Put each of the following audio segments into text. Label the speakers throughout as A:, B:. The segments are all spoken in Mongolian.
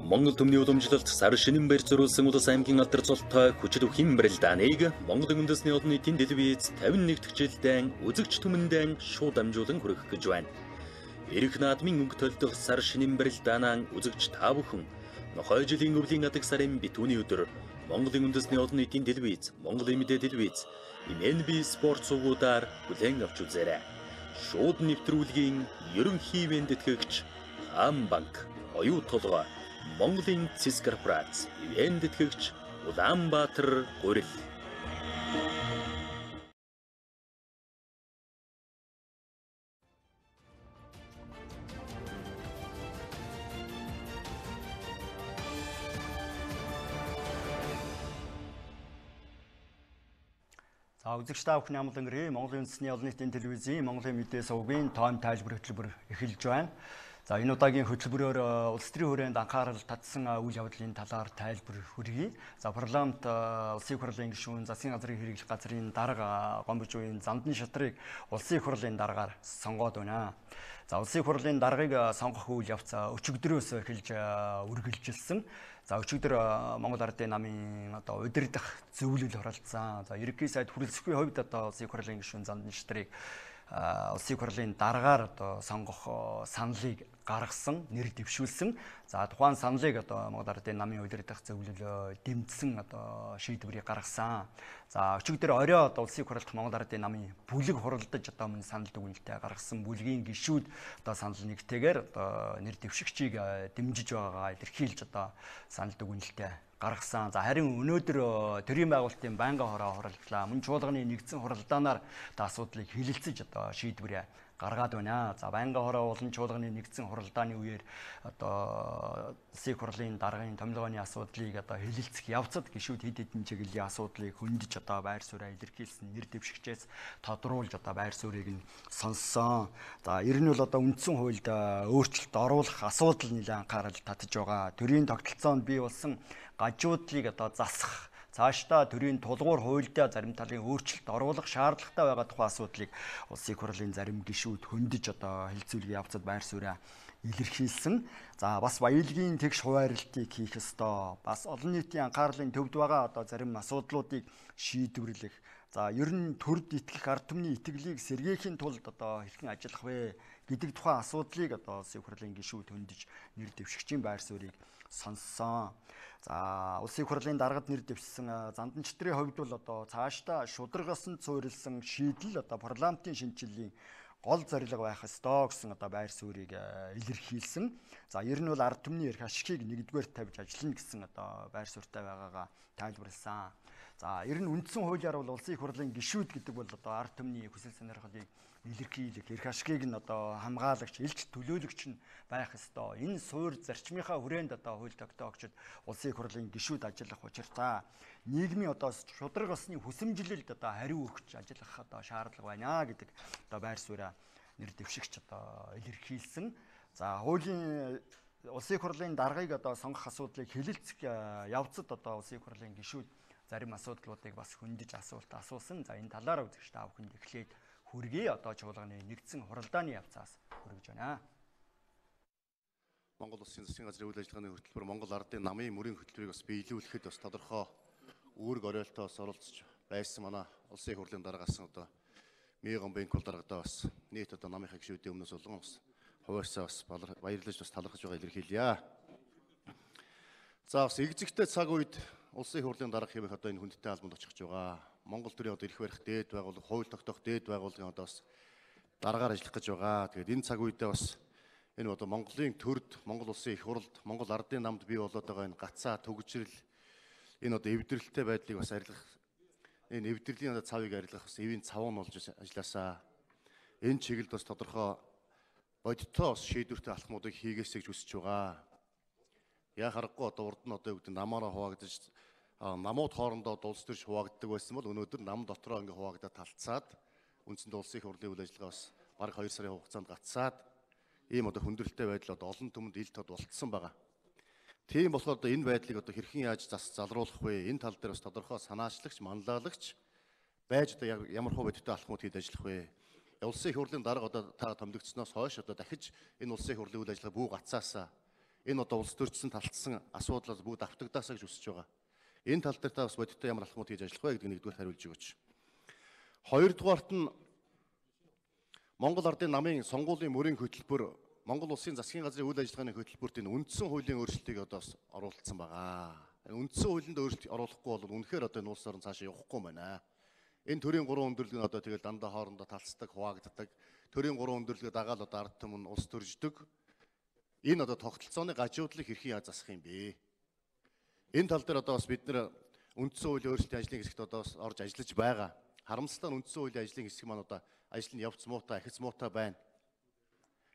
A: Монгол төмний уламжлалт сар шинэн барь зориулсан улс аймгийн алдар цолтой хүчит өхин барилдааныг Монголын үндэсний олон нийтийн телевиз 51 дахь жилдээ үзэгч түмэндээ шууд дамжуулан хүргэх гэж байна. Ирэх наадмын өнгө толдох сар шинэн барилдаанаа үзэгч та бүхэн нохой жилийн өвлийн адаг сарын битүүний өдөр Монголын үндэсний олон нийтийн телевиз, Монголын мэдээ телевиз, МНБ спорт сувгуудаар бүлээн авч үзээрэй. Шууд нэвтрүүлгийн ерөнхий вендэтгэгч Банк, оюу толгой Монголын цэс корпорац, вендэтгэгч Улаанбаатар гурил.
B: За үзэгч та бүхний амлан гэрээ Монголын үндэсний олон нийтийн телевизийн Монголын мэдээ сувгийн тойм тайлбар хөтөлбөр эхэлж байна. За энэ удаагийн хөтөлбөрөөр улс төрийн хүрээнд анхаарал татсан үйл явдлын талаар тайлбар хүргэе. За парламент улсын хурлын гишүүн засгийн газрын хэрэглэх газрын дарга гомбож буйн замдын шатрыг улсын хурлын даргаар сонгоод байна. За улсын хурлын даргыг сонгох үйл явц өчигдрөөс эхэлж үргэлжилсэн. За өчигдөр Монголын намын удирдах зөвлөл оролцсон. За ерөнхий сайд хүрэлцэхгүй хувьд улсын хурлын гишүүн замдын шатрыг улсын хурлын даргаар сонгох саналыг гаргасан, нэр дэвшүүлсэн. За тухайн саналыг Монголын намын удирдах зөвлөл дэмжсэн шийдвэрийг гаргасан. За өчигдөр орой улсын хурлд Монголын намын бүлэг хуралдаж мөн санал дүгнэлтээ гаргасан бүлгийн гишүүд санал нэгтэйгээр нэр дэвшигчийг дэмжиж байгаагаа илэрхийлж санал дүгнэлтээ гаргасан. За харин өнөөдөр төрийн байгуулалтын байнгын хороо хуралдлаа. Мөн чуулганы нэгдсэн хуралдаанаар асуудлыг хэлэлцэж шийдвэр гаргаад байна. За байнгын хороо болон чуулганы нэгдсэн хуралдааны үеэр улсын хурлын даргын томилгооны асуудлыг хэлэлцэх явцад гишүүд хэд хэдэн чиглэлийн асуудлыг хөндөж байр сууриа илэрхийлсэн, нэр дэвшигчээс тодруулж байр суурийг нь сонссон. За ер нь бол үндсэн хуульд өөрчлөлт оруулах асуудал нэлээд анхаарал татж байгаа. Төрийн тогтолцоонд бий болсон гажуудлыг засах, цаашдаа төрийн тулгуур хуульдаа зарим талын өөрчлөлт оруулах шаардлагатай байгаа тухай асуудлыг улсын хурлын зарим гишүүд хөндөж хэлцүүлгийн явцад байр сууриа илэрхийлсэн. За бас баялагын тэгш хуваарлтыг хийх ёстой. Бас олон нийтийн анхаарлын төвд байгаа зарим асуудлуудыг шийдвэрлэх. За ер нь төрд итгэх ард түмний итгэлийг сэргээхийн тулд хэрхэн ажиллах вэ гэдэг тухайн асуудлыг улсын хурлын гишүүд хөндөж нэр дэвшигчийн байр суурийг сонссон. За улсын хурлын даргад нэр дэвшсэн замдан чатрын хувьд бол цаашдаа шударгасан суурилсан шийдэл парламентын шинжилгээний гол зорилго байх ёстой гэсэн байр суурийг илэрхийлсэн. За ер нь бол ард түмний эрх ашигыг нэгдүгээр тавьж ажиллана гэсэн байр суурьтай байгаагаа тайлбарласан. За ер нь үндсэн хуулиар бол улсын хурлын гишүүд гэдэг бол ард түмний хүсэл сонирхлыг илэрхийлэх, эрх ашигыг нь хамгаалагч, элч төлөөлөгч нь байх ёстой. Энэ суур зарчмынхаа хүрээнд хууль тогтоогчид улсын хурлын гишүүд ажиллах учиртай. Нийгмийн шударга осны хүсэмжлэлд хариу өгч ажиллах шаардлага байна гэдэг байр сууриа нэр дэвшигч илэрхийлсэн. За хуулийн улсын хурлын даргыг сонгох асуудлыг хэлэлцэх явцад улсын хурлын гишүүд зарим асуудлуудыг бас хөндөж асуулт асуусан. За энэ талаараа үзэгч та бүхэнд эхлээд хүргэе. Чуулганы нэгдсэн хуралдааны явцаас хүргэж байна.
C: Монгол Улсын засгийн газрын үйл ажиллагааны хөтөлбөр Монгол ардын намын мөрийн хөтөлбөрийг бас биелүүлэхэд бас тодорхой үүрэг оройлтоос оролцож байсан манай улсын хурлын дараагаас МҮОНРТ-ийн бэнкул даргадаа бас нийт намынхаа гишүүдийн өмнөөс болгон бас хуваалцаа бас баярлаж бас талархаж байгаа илэрхийлье. За бас эгзэгтэй цаг үед улсын хурлын дарга хэмээх энэ хүндтэй албанд очих гэж байгаа. Монгол төрийн эрх барих дээд байгууллага, хууль тогтоох дээд байгууллагын бас дараагаар ажиллах гэж байгаа. Тэгээд энэ цаг үедээ бас энэ Монголын төрд, Монгол улсын их хурлд, Монгол ардын намд бий болоод байгаа энэ гацаа төгжрөл, энэ эвдрэлтэй байдлыг бас арилгах, энэ эвдрэлийн цавыг арилгах бас эвийн цав нь болж ажилласаа. Энэ чиглэлд бас тодорхой бодиттой бас шийдвэртэй алхмуудыг хийгээсэй гэж хүсэж байгаа. Яа харахгүй урд нь юу гэдэг намаараа хуваагдаж намууд хоорондоо улс төрч хуваагддаг байсан бол өнөөдөр нам дотроо ингээ хуваагдаад талцаад үндсэндээ улсын их хурлын үйл ажиллагаа бас бараг 2 сарын хугацаанд гацаад ийм хүндрэлтэй байдал олон түмэнд ил тод болцсон байгаа. Тийм болохоор энэ байдлыг хэрхэн яаж залруулах вэ? Энэ тал дээр бас тодорхой санаачлагч, манлайлагч байж ямар хөө бодиттой алхмууд хийж ажиллах вэ? Улсын их хурлын дарга та томдогдсноос хойш дахиж энэ улсын их хурлын үйл ажиллагаа бүү гацаасаа энэ одоо улс төрчсөн талцсан асуудлууд бүгд автагдаасаа гэж хүсэж байгаа. Энэ тал дээр та бас бодиттой ямар алхмууд хийж ажиллах вэ гэдгийг нэгдүгээр хариулж өгөөч. Хоёрдугаарт нь Монгол Ардын намын сонгуулийн мөрийн хөтөлбөр Монгол улсын засгийн газрын үйл ажиллагааны хөтөлбөрт энэ үндсэн хуулийн өөрчлөлтийг одоо оруулсан байгаа. Үндсэн хуулинд өөрчлөлт оруулахгүй бол үнэхээр одоо энэ улс орн цаашаа явахгүй байна. Энэ төрийн 3 өндөрлөг нь одоо тэгэл дандаа хоорондоо талцдаг, хуваагддаг. Төрийн 3 өндөрлөгөө дагаад одоо ард түмэн улс төрждөг. Энэ одоо тогтолцооны гажуудлыг хэрхэн яаж засах юм бэ? Энэ тал дээр одоо бас бид нэр үндсэн хуулийн өөрчлөлтийн ажлын хэсэгт одоо бас орж ажиллаж байгаа. Харамсалтай нь үндсэн хуулийн ажлын хэсэг маань одоо ажил нь явц муутай, ахиц муутай байна.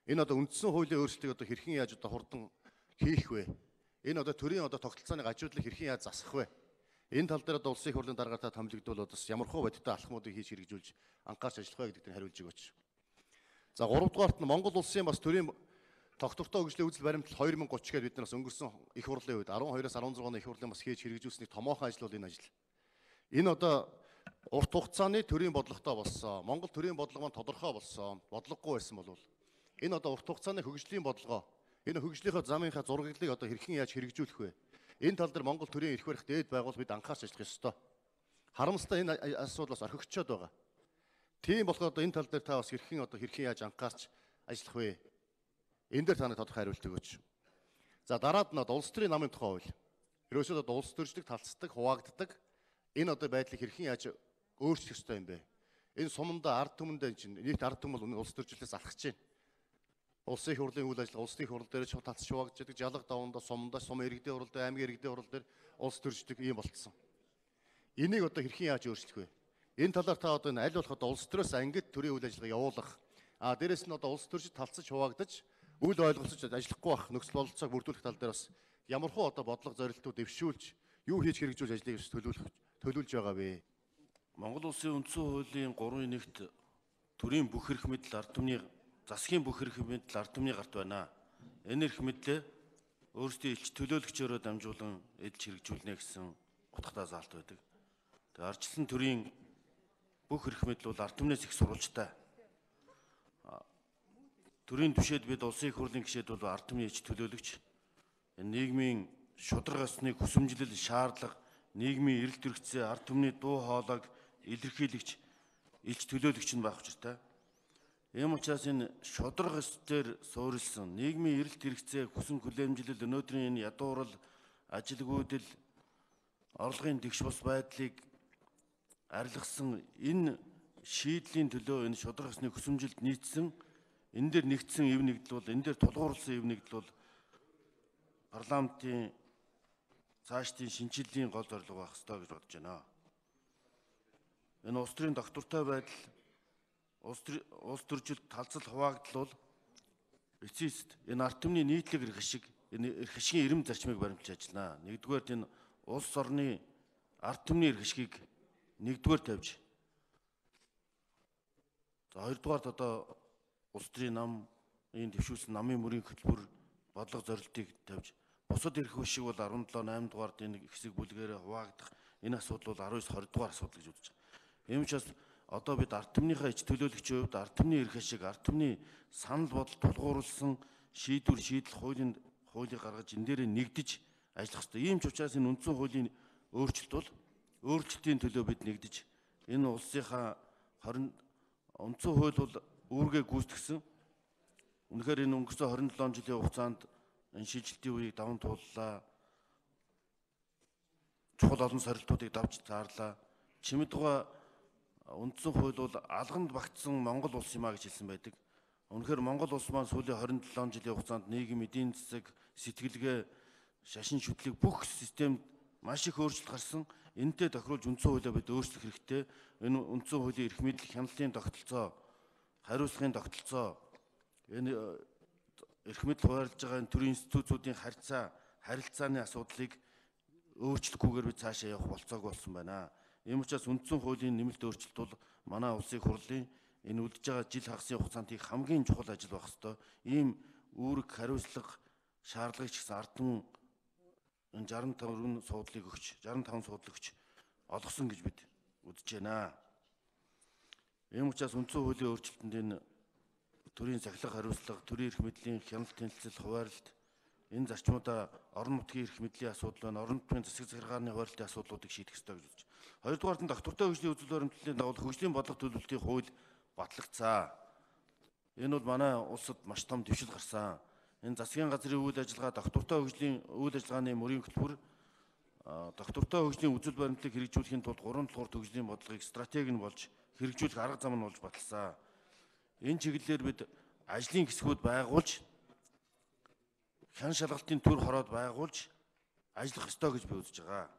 C: Энэ одоо үндсэн хуулийн өөрчлөлтийг одоо хэрхэн яаж одоо хурдан хийх вэ? Энэ одоо төрийн одоо тогтолцооны гажуудлыг хэрхэн яаж засах вэ? Энэ тал дээр одоо улсын их хурлын даргаатай томилогдвол бас ямархуу бодиттой алхмуудыг хийж хэрэгжүүлж анхаарч ажиллах вэ гэдэгт хариулж өгөөч. За 3-дугаарт нь Монгол улсын бас төрийн тогтвортой хөгжлийн үзэл баримтлал 2030 гээд бид нар бас өнгөрсөн их хурлын үед 12-аас 16 оны их хурлын бас хийж хэрэгжүүлсэний томоохон ажил бол энэ ажил. Энэ одоо урт хугацааны төрийн бодлоготой болсон. Монгол төрийн бодлого маань тодорхой болсон. Бодлогогүй байсан бол энэ одоо урт хугацааны хөгжлийн бодлогоо энэ хөгжлийнхөө замынхаа зураглалыг одоо хэрхэн яаж хэрэгжүүлэх вэ? Энэ тал дээр Монгол төрийн эрх барих дээд байгуул бид анхаарч ажиллах ёстой. Харамсалтай энэ асуудал бас орхигчод байгаа. Тийм болохоор одоо энэ тал дээр та бас хэрхэн яаж анхаарч ажиллах вэ? Энэ дээр та нарт тодорхой хариулт өгөөч. За дараад нь одоо улс төрийн намын тухай хууль. Ерөөсөө одоо улс төрждөг, талцдаг, хуваагддаг. Энэ одоо байдлыг хэрхэн яаж өөрчлөх ёстой юм бэ? Энэ сумандаа ард түмэндээ чинь нийт ард түмэл улс төржлөөс алхаж байна. Улсын их хурлын үйл ажиллагаа, улсын их хурл дээр талцж хуваагддаг, жалга давандаа, сум иргэдийн хурл дээр, аймгийн иргэдийн хурл дээр улс төрждөг ийм болцсон. Энийг одоо хэрхэн яаж өөрчлөх вэ? Энэ талаар та одоо аль болох одоо улс төрөөс ангид төрийн үйл ажиллагаа явуулах. Дээрэс нь одоо улс төрж талцж хуваагдаж үйл ойлголцож ажиллахгүй бах нөхцөл бололцоог бүрдүүлэх тал дээр бас ямархуу одоо бодлого зорилтууд дэвшүүлж юу хийж хэрэгжүүлж ажлыг төлөвлөж байгаа вэ?
D: Монгол улсын үндсэн хуулийн 3-1-т төрийн бүх эрх мэдэл ард түмний засгийн бүх эрх мэдэл ард түмний гарт байна. Энэ эрх мэдлээ өөрсдийн элч төлөөлөгчөөрөө дамжуулан эдэлж хэрэгжүүлнэ гэсэн утгатай заалт байдаг. Тэгээ ардчилсан төрийн бүх эрх мэдэл бол ард түмнээс их сурвалжтай. Төрийн түвшээд бид улсын их хурлын гишүүд бол ард түмний элч төлөөлөгч. Энэ нийгмийн шударга ёсныг хүсэмжлэл шаардлага, нийгмийн эрэлт хэрэгцээ, ард түмний дуу хоолойг илэрхийлэгч, элч төлөөлөгч нь байх учиртай. Ийм учраас энэ шударга ёс дээр суурилсан нийгмийн эрэлт хэрэгцээ, хүсэн хүлээмжлэл, өнөөдрийн энэ ядуурал, ажилгүйдэл, орлогын тэгш бус байдлыг арилгасан энэ шийдлийн төлөө энэ шударга ёсны хүсэмжилд нийцсэн энэ дээр нэгдсэн эв нэгдэл бол энэ дээр тулгуурласан эв нэгдэл бол парламентын цаашдын шинжиллийн гол зорилго байх ёстой гэж бодож байна. Энэ улс төрийн доктортой байдал, улс төржилт талцал хуваагдал бол эцэст энэ ард түмний нийтлэг эрх ашиг, энэ эрх ашигын эрэм зарчмыг баримталж ажиллана. Нэгдүгээр энэ улс орны ард түмний эрх ашигыг нэгдүгээр тавьж, за хоёрдугаарт одоо улс төрийн намын дэвшүүлсэн намын мөрийн хөтөлбөр бодлого зорилтыг тавьж, бусад эрх ашиг бол 17, 8 дугаард энэ хэсэг бүлгээрээ хуваагдах энэ асуудал бол 19, 20 дугаар асуудал гэж үзэж байна. Ийм учраас одоо бид ард түмнийхээ эч төлөөлөгчийн хувьд ард түмний эрх ашиг, ард түмний санал бодол тулгуурласан шийдэл хуулийг гаргаж энэ дээрээ нэгдэж ажиллах хэрэгтэй. Ийм ч учраас энэ үндсэн хуулийн өөрчлөлт бол өөрчлөлтийн төлөө бид нэгдэж энэ улсынхаа үндсэн хууль бол үүргээ гүйцэтгсэн. Үнэхээр энэ өнгөрсөн 27 жилийн хугацаанд энэ шилжилтийн үеийг даван тууллаа. Чухал олон сорилтуудыг давж заарлаа. Чимэд тугай үндсэн хууль бол алганд багтсан Монгол улс юм а гэж хэлсэн байдаг. Үнэхээр Монгол улс маань сүүлийн 27 жилийн хугацаанд нийгэм, эдийн засаг, сэтгэлгээ, шашин шүтлэг бүх системд маш их өөрчлөлт гарсан. Энэтэй тохируулж үндсэн хуулиа бид өөрчлөх хэрэгтэй. Энэ үндсэн хуулийн эрх мэдэл, хяналтын тогтолцоо, хариуцлагын тогтолцоо, энэ эрх мэдэл хуваарлаж байгаа энэ төрийн институтуудын харилцааны асуудлыг өөрчлөхгүйгээр бид цаашаа явах болцоог болсон байна. Ийм учраас үндсэн хуулийн нэмэлт өөрчлөлт бол манай улсын их хурлын энэ үлдэж байгаа жил хагасын хугацаанд их хамгийн чухал ажил байх ёстой. Ийм үүрэг, хариуцлага, шаардлагыг ч гэсэн ард түмэн энэ 65 суудлыг өгч олгосон гэж бид үзэж байна. Ийм учраас үндсэн хуулийн өөрчлөлтөнд энэ төрийн сахилга хариуцлага, төрийн эрх мэдлийн хяналт тэнцэл, хуваарлт энэ зарчмуудаа орон нутгийн эрх мэдлийн асуудал байна, орон нутгийн засаг захиргааны хуваарлтын асуудлуудыг шийдэх ёстой гэж үзэж. Хоёрдугаарт нь доктортой хөгжлийн үзэл баримтлалын дагуу хөгжлийн бодлого төлөвлөлтийн хууль батлагдсан. Энэ бол манай улсад маш том дэвшил гарсан. Энэ засгийн газрын үйл ажиллагаа доктортой хөгжлийн үйл ажиллагааны мөрийн хөтөлбөр доктортой хөгжлийн үзэл баримтлалыг хэрэгжүүлэхийн тулд 3 дугаар хөгжлийн бодлогыг стратеги нь болж хэрэгжүүлэх арга зам нь болж баталсан. Энэ чиглэлээр бид ажлын хэсгүүд байгуулж хян шалгалтын төр хороод байгуулж ажиллах ёстой гэж би үзэж байгаа.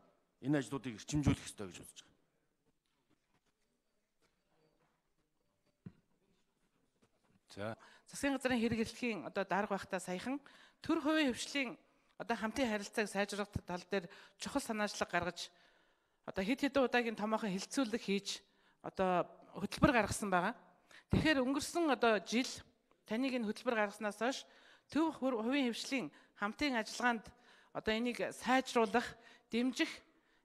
D: Энэ ажлуудыг эрчимжүүлэх ёстой гэж үзэж байгаа.
E: За, засгийн газрын хэрэг эрхлэхийн одоо дарга байхдаа саяхан төр хувийн хөвшлийн одоо хамтын харилцааг сайжруулах тал дээр чухал санаачлаг гаргаж одоо хэд хэдэн удаагийн томоохон хилцүүлэг хийж одоо хөтөлбөр гаргасан байгаа. Тэгэхээр өнгөрсөн одоо жил таныг энэ хөтөлбөр гаргаснаас хойш төв хувийн хөвшлийн хамтын ажиллагаанд одоо энийг сайжруулах, дэмжих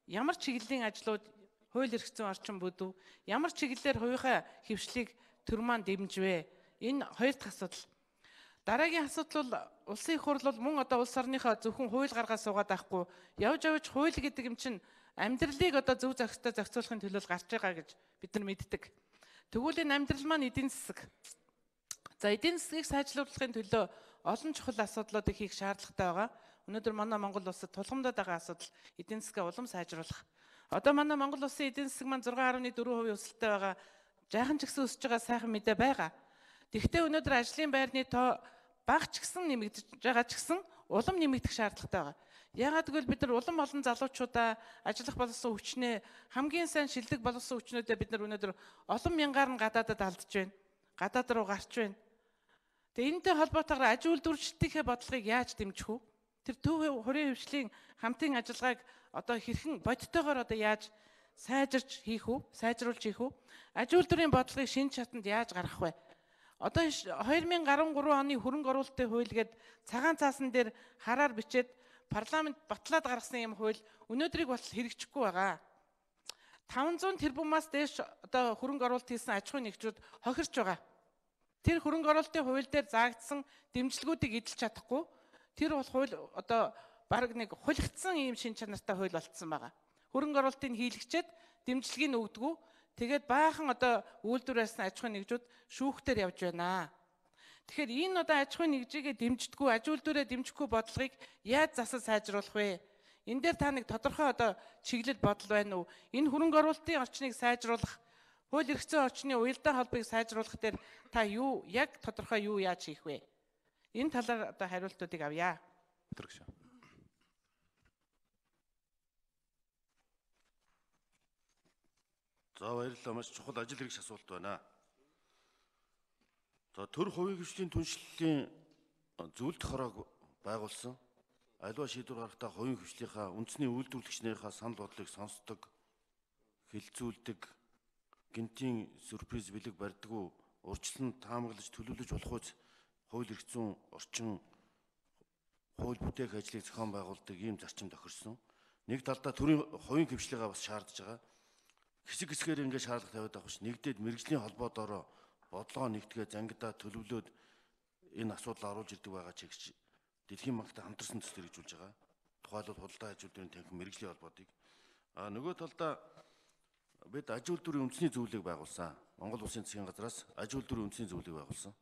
E: ямар чиглэлийн ажлууд хууль эрх зүйн орчин бүдүү, ямар чиглэлээр хувийнхаа хөвшлийг төр маань дэмжвэ? Энэ хоёр дахь асуудал. Дараагийн асуудал бол улсын их хурл бол мөн одоо улс орныхоо зөвхөн хууль гаргаад суугаад байхгүй, явж хууль гэдэг юм чинь амьдралыг одоо зөв зохистой зохицуулахын төлөө гарч байгаа гэж бид нар мэддэг. Тэгвэл энэ амьдрал маань эдийн засаг. За эдийн засгийг сайжруулахын төлөө олон чухал асуудлуудыг хийх шаардлагатай байгаа. Өнөөдөр манай Монгол улсад тулгамдаад байгаа асуудал эдийн засгаа улам сайжруулах. Одоо манай Монгол улсын эдийн засаг маань 6.4% өсөлттэй байгаа. Жаахан ч гэсэн өсөж байгаа сайхан мэдээ байгаа. Тэгэхдээ өнөөдөр ажлын байрны тоо бага ч гэсэн нэмэгдэж байгаа ч гэсэн улам нэмэгдэх шаардлагатай байгаа. Яагаад гэвэл бид нар улам олон залуучуудаа ажиллах болсон хүчнээ хамгийн сайн шилдэг болсон хүчнүүдээ бид нар өнөөдөр олон мянгаар нь гадаадад алдж байна. Гадаад руу гарч байна. Тэгээ энэтэй холбоотойгоор аж үйлдвэрчлэлтийнхээ бодлогыг яаж дэмжих вэ? Тэр төв хорийн хөвшлийн хамтын ажиллагааг одоо хэрхэн бодтойгоор одоо яаж сайжруулж хийх вэ? Аж үйлдвэрийн бодлогыг шинэ чатанд яаж гаргах вэ? Одоо 2013 оны хөрөнгө оруулалтын хууль гээд цагаан цаасан дээр хараар бичээд парламент батлаад гаргасан юм хууль өнөөдрийг бол хэрэгжихгүй байгаа. 500 тэрбумаас дээш одоо хөрөнгө оруулалт хийсэн аж ахуйн нэгжүүд хохирч байгаа. Тэр хөрөнгө оруулалтын хууль дээр заагдсан дэмжлэгүүдийг эдэлж чадахгүй. Тэр бол хууль одоо баг нэг хулигдсан ийм шин чанартай хууль болцсон байгаа. Хөрөнгө оруулалтыг хийлгчээд дэмжлэгийг өгдөггүй. Тэгээд баахан одоо үйлдвэр байсан аж ахуйн нэгжүүд шүүхтэр явж байна. Тэгэхээр энэ одоо аж ахуйн нэгжигээ дэмждэггүй, аж үйлдвэрээ дэмжихгүй бодлогыг яаж засаж сайжруулах вэ? Энэ дээр та нэг тодорхой одоо чиглэл бодол байна уу? Энэ хөрөнгө оруулалтын орчныг сайжруулах, хууль эрх зүйн орчны уялдаа холбоог сайжруулах дээр та юу яг тодорхой юу яаж хийх вэ? Энэ талаар одоо хариултуудыг авъя.
D: За баярлалаа, маш чухал ажил хэрэгч асуулт байна. За төр хувийн хөгжлийн түншлэлийн зөвлөлт хороог байгуулсан. Аливаа шийдвэр гаргахдаа хувийн хөгжлийнхаа үндэсний үйлдвэрлэгчнийхээ санал бодлыг сонсдог, хилцүүлдэг, гинтийн сюрприз бэлэг барьдаггүй, урьдчилан таамаглаж төлөвлөж болох үз хууль эрх зүйн орчин хууль бүтээх ажлыг зохион байгуулдаг ийм зарчим тохирсон. Нэг талдаа төрийн хувийн хөгжлийгээ бас шаардж байгаа. Хэсэг хэсгээр ингэ шаардлага тавиад авах ш нэгдээд мэрэгжлийн холбоодоор бодлогоо нэгтгээ зангидаа төлөвлөөд энэ асуудал оруулж ирдэг байгаа чигч дэлхийн банктай хамтарсан төсөл хэрэгжүүлж байгаа. Тухайлбал худалдаа аж үйлдвэрийн танхим мэрэгжлийн холбоодыг. Нөгөө талдаа бид аж үйлдвэрийн үндэсний зөвлөлийг байгуулсан. Монгол Улсын засгийн газраас аж үйлдвэрийн үндэсний зөвлөлийг байгуулсан.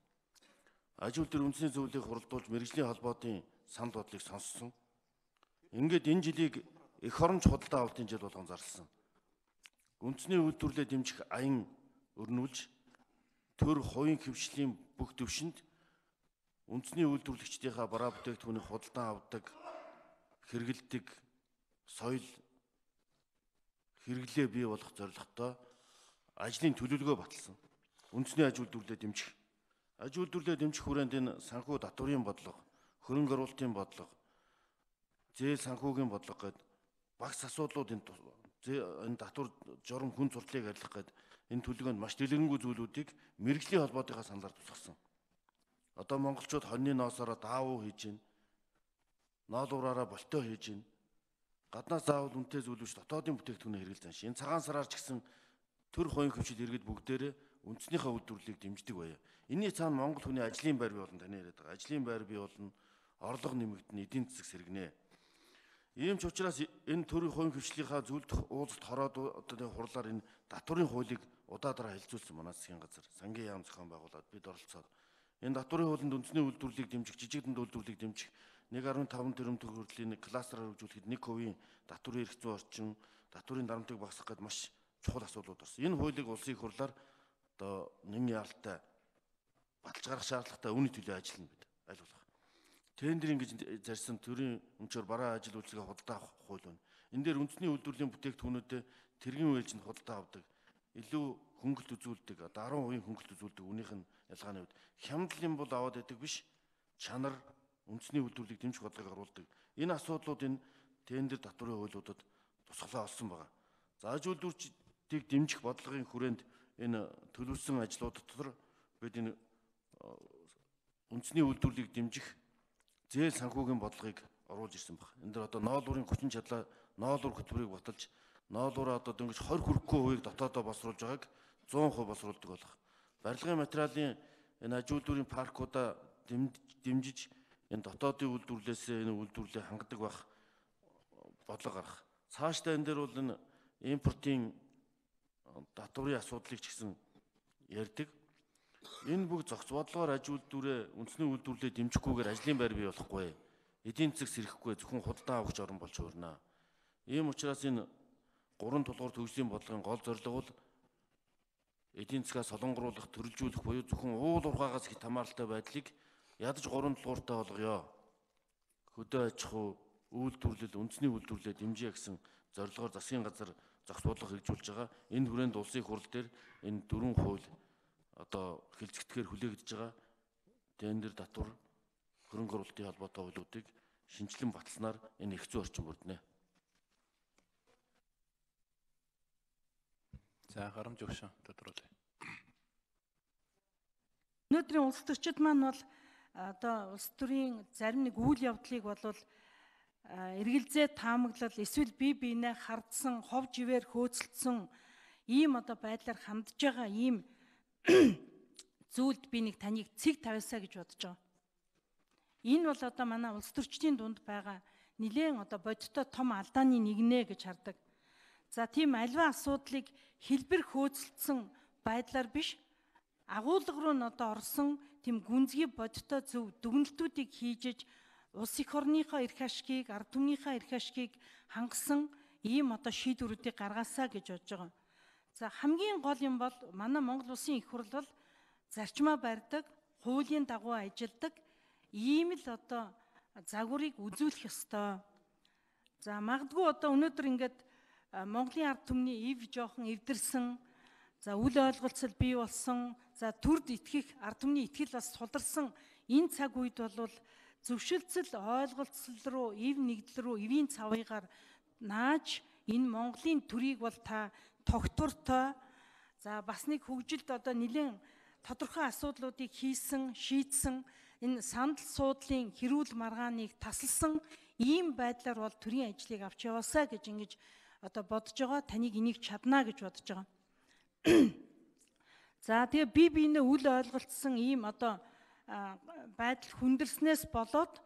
D: Аж үйлдвэрийн үндэсний зөвлөлийг хуралдуулж мэрэгжлийн холбоодын санал бодлыг сонссон. Ингээд энэ жилийг эх оронч худалдаа авалтын жил болгон зарласан. Үндэсний үйлдвэрлэлээ дэмжих аян өрнүүлж төр хувийн хөвшлийн бүх төвшөнд үндэсний үйлдвэрлэгчдийнхаа бараа бүтээгдэхүүнийг худалдан авдаг, хэрэгэлдэг, соёл хэрэглээ бий болох зорилготой ажлын төлөвлөгөө баталсан. Үндэсний аж үйлдвэрлэлээ дэмжих. Аж үйлдвэрлэлээ дэмжих хүрээнд энэ санхүү татврын бодлого, хөрөнгө оруулалтын бодлого, зээл санхүүгийн бодлого гээд багц асуудлууд энэ татвар журам хүн зурдлыг арилгах гээд энэ төлөвлөгөөнд маш дэлгэрэнгүй зүйлүүдийг мэрэгжлийн холбоотойгоо саналаар тусгасан. Одоо монголчууд хоньны ноосороо даавуу хийж гин, ноолуураараа болтоо хийж гин. Гаднаас заавал үнэтэй зүйлүүч дотоодын бүтээгдэхүүнээ хэрэглэж байна. Энэ цагаан сараар ч гэсэн төр хувийн хөвшил иргэд бүгдээрээ үндэснийхээ үйлдвэрлэлийг дэмждэг байя. Энийний цаана Монгол хүний ажлын байр бий болно таны яриад байгаа. Ажлын байр бий болно, орлого нэмэгдэнэ, эдийн засаг сэргэнэ. Ийм ч учраас энэ төрийн хувийн хвшлийнхаа зөвлөлт уулзалт хороод одоо хурлаар энэ татварын хуулийг удаадараа хэлцүүлсэн манай засгийн газар сангийн яам зохион байгуулад бид оролцоод энэ татварын хуулинд үндэсний үйлдвэрлэлийг дэмжих, жижиг дунд үйлдвэрлэлийг дэмжих 1.5 тэрбум төгрөг хүртлийн кластераар хөгжүүлэхэд 1% татварын эрх зүйн орчин, татварын дарамтыг багасгах гэдэг маш чухал асуудлууд орсон. Энэ хуулийг улсын их хурлаар одоо нэгэн яаралтай баталж гарах шаардлагатай үүний төлөө ажиллана бид аль болох. Тендер ингэж зарсан төрийн өмчөөр бараа ажил үйлчлэгээ худалдаа авах хууль байна. Энэ дээр үндэсний үйлдвэрлэлийн бүтээгдэхүүнүүдэд тэргийн үйлчинд худалдаа авдаг, илүү хөнгөлт үзүүлдэг, 10% хөнгөлт үзүүлдэг үнийх нь ялгааны үед хямдлын бол аваад байдаг биш, чанар үндэсний үйлдвэрлэлийг дэмжих бодлогыг оруулдаг. Энэ асуудлууд энэ тендер татварын хуулиудад тусгалаа олсон байна. За аж үйлдвэрчдийг дэмжих бодлогын хүрээнд энэ төлөвлөсөн ажлууд дотор бид энэ үндэсний үйлдвэрлэлийг дэмжих зээл санхүүгийн бодлогыг оруулж ирсэн баг. Энд дээр одоо ноолуурын хүчин чадлаа, ноолуур хөтөлбөрийг баталж, ноолуураа одоо дөнгөж 20 хүрэхгүй хувийг дотоодоо босруулж байгааг 100% босруулдаг болох. Барилгын материалын энэ аж үйлдвэрийн паркуудаа дэмжиж энэ дотоодын үйлдвэрлэлээс энэ үйлдвэрлэлээ хангадаг байх бодлого гаргах. Цаашдаа энэ дээр бол энэ импортын татварын асуудлыг ч гэсэн ярьдаг. Энэ бүх зохиц бодлогоор аж үйлдвэрээ үндэсний үйлдвэрлэлээ дэмжихгүйгээр ажлын байр бий болохгүй. Эдийн засаг сэрхэхгүй зөвхөн худалдаа авахч орн болж хуурна. Ийм учраас энэ 3 тулгуур төвчлийн бодлогын гол зорилго бол эдийн засгаа солонгоруулах, төрөлжүүлэх буюу зөвхөн уул уурхаагаас хит хамааралтай байдлыг ядаж 3 тулгууртай болгоё. Хөдөө аж ахуй, үйлдвэрлэл, үндэсний үйлдвэрлэлээ дэмжиж гэсэн зорилгоор засгийн газар зохиц бодлого хэрэгжүүлж байгаа. Энэ хүрээнд улсын их хурл дээр энэ 4 хууль одоо хэлцэгдэхээр хүлээгдэж байгаа тендер татвар хөрөнгө оруулалтын холбоотой хуулиудыг шинжилэн баталснаар энэ эрх зүйн орчин бүрдэнэ.
F: За харамж өгшөн тодруулъя.
G: Өнөөдрийн улс төрчид маань бол одоо улс төрийн зарим нэг үйл явдлыг болвол эргэлзээ таамаглал эсвэл бие биенээ хардсан, хов живээр хөөцөлдсөн ийм одоо байдлаар хандж байгаа ийм зүйлд би нэг таныг цэг тавиасаа гэж бодож байгаа. Энэ бол одоо манай улс төрчдийн дунд байгаа нэлээд одоо бодиттой том алдааны нэг нэ гэж хардаг. За тийм альва асуудлыг хэлбэр хөөцөлдсөн байдлаар биш, агуулга руу н одоо орсон тийм гүнзгий бодиттой зөв дүгнэлтүүдийг хийжиж улс их орныхоо эрх ашгийг, ард түмнийхээ эрх ашгийг хангасан ийм одоо шийдвэрүүдийг гаргаасаа гэж бодож байгаа. За хамгийн гол юм бол манай Монгол улсын их хурл бол зарчмаа барьдаг, хуулийн дагуу ажилладаг, ийм л одоо загварыг үзүүлэх ёстой. За магадгүй одоо өнөөдөр ингээд Монголын ард түмний ив жоохон эвдэрсэн, за үл ойлголцол бий болсон, за төрд итгэх ард түмний итгэл бас суларсан энэ цаг үед бол зөвшөлтсөл ойлголцол руу, ив нэгдэл рүү, ивийн цавыгаар нааж энэ Монголын төрийг бол та тогтвортой, за бас нэг хөгжилд одоо нэлээд тодорхой асуудлуудыг хийсэн, шийдсэн, энэ сандал суудлын хэрүүл маргааныг тасалсан ийм байдлаар бол төрийн ажлыг авч яваасаа гэж ингэж одоо бодож байгаа, таныг энийг чадна гэж бодож байгаа. За тэгээ бие биенээ үл ойлголцсон ийм одоо байдал хүндэрснээс болоод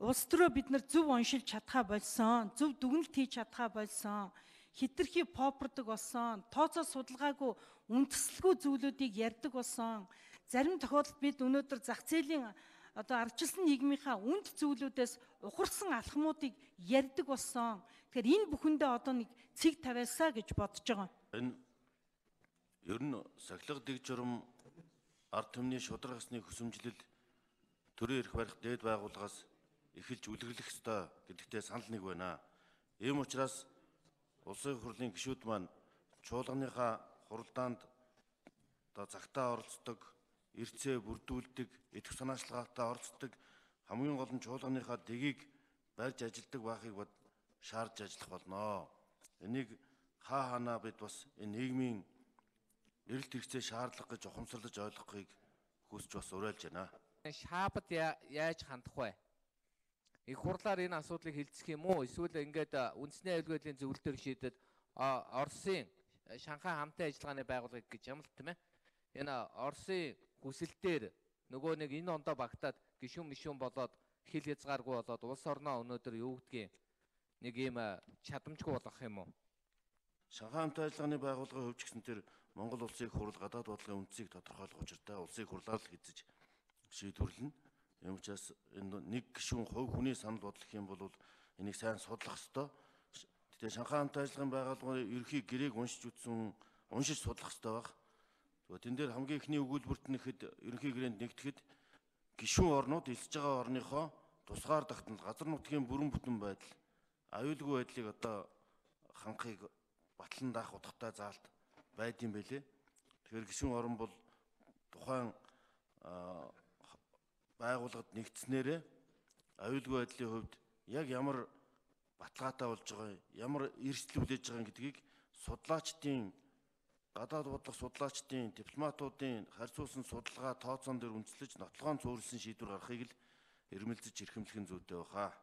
G: улс төрөө бид нар зөв уншилж чадхаа болсон, зөв дүгнэлт хийж чадхаа болсон, хитрхи попордог болсон, тооцоо судалгаагүй үндэслэлгүй зүйлүүдийг ярьдаг болсон. Зарим тохиолдолд бид өнөөдөр зах зээлийн одоо ардчилсан нийгмийнхаа үнд зүйлүүдээс ухарсан алхмуудыг ярьдаг болсон. Тэгэхээр энэ бүхэндээ одоо нэг цэг тавиасаа гэж бодож байгаа.
D: Энэ ер нь сахилга дэг журам ард түмний шударгасны хүсэмжлэл төрийн эрх барих дээд байгууллагаас эхэлж үлгэрлэх ёстой гэдэгтээ санал нэг байна. Ийм учраас улсын хурлын гишүүд маань чуулганыхаа хуралдаанд одоо цагтаа оролцдог, эрцээ бүрдүүлдэг, идэх санаачлагаатай оролцдог, хамгийн гол нь чуулганыхаа дэгийг барьж ажилдаг байхыг шаардж ажиллах болно. Энийг хаана бид бас энэ нийгмийн эрэлт хэрэгцээ шаардлага гэж ухамсарлаж ойлгохыг хүсэж бас уриалж байна.
H: Шаабад яаж хандах вэ? Их хурлаар энэ асуудлыг хэлцэх юм уу? Эсвэл ингээд үндэсний аюулгүй зөвлөлтөөр шийдэд Оросын Шанхай хамтын ажиллагааны байгууллага гэж юм л тийм ээ. Энэ Оросын хүсэлтээр нөгөө нэг энэ ондоо багтаад гишүүн мишүүн болоод хил хязгааргүй болоод улс орноо өнөөдөр юу гэдгийг нэг ийм чадамжгүй болгох юм уу?
D: Шанхай хамт ажиллагааны байгууллагын хувьд ч гэсэн тэр Монгол улсыг хурал гадаад бодлогын үндсийг тодорхойлох учиртай улсыг хурлаар л хийж шийдвэрлэнэ. Ийм учраас энэ нэг гишүүн хувь хүний санал бодлох юм бол энийг сайн судлах ёстой. Тэгээ Шанхай хамт ажиллагааны байгууллагын ерөнхий гэрээг уншиж судлах ёстой баг. Тэн дээр хамгийн ихний өгүүлбэрт нэхэд ерөнхий гэрээнд нэгтгэхэд гишүүн орнууд элсэж байгаа орныхоо тусгаар тогтнол, газар нутгийн бүрэн бүтэн байдал, аюулгүй байдлыг одоо хангахыг батлан даах утгатай заалт байдсан байлээ. Тэгэхээр гишүүн орн бол тухайн байгууллагад нэгдснээрээ аюулгүй байдлын хувьд яг ямар баталгаатай болж байгаа, ямар эрсдэл хүлээж байгаа гэдгийг судлаачдын, гадаад бодлого судлаачдын, дипломатуудын харьцуулсан судалгаа тооцоон дээр үндэслэж нотлогоон цуурилсан шийдвэр гаргахыг л эрмэлзэж эрхэмлэх нь зүйтэй баха.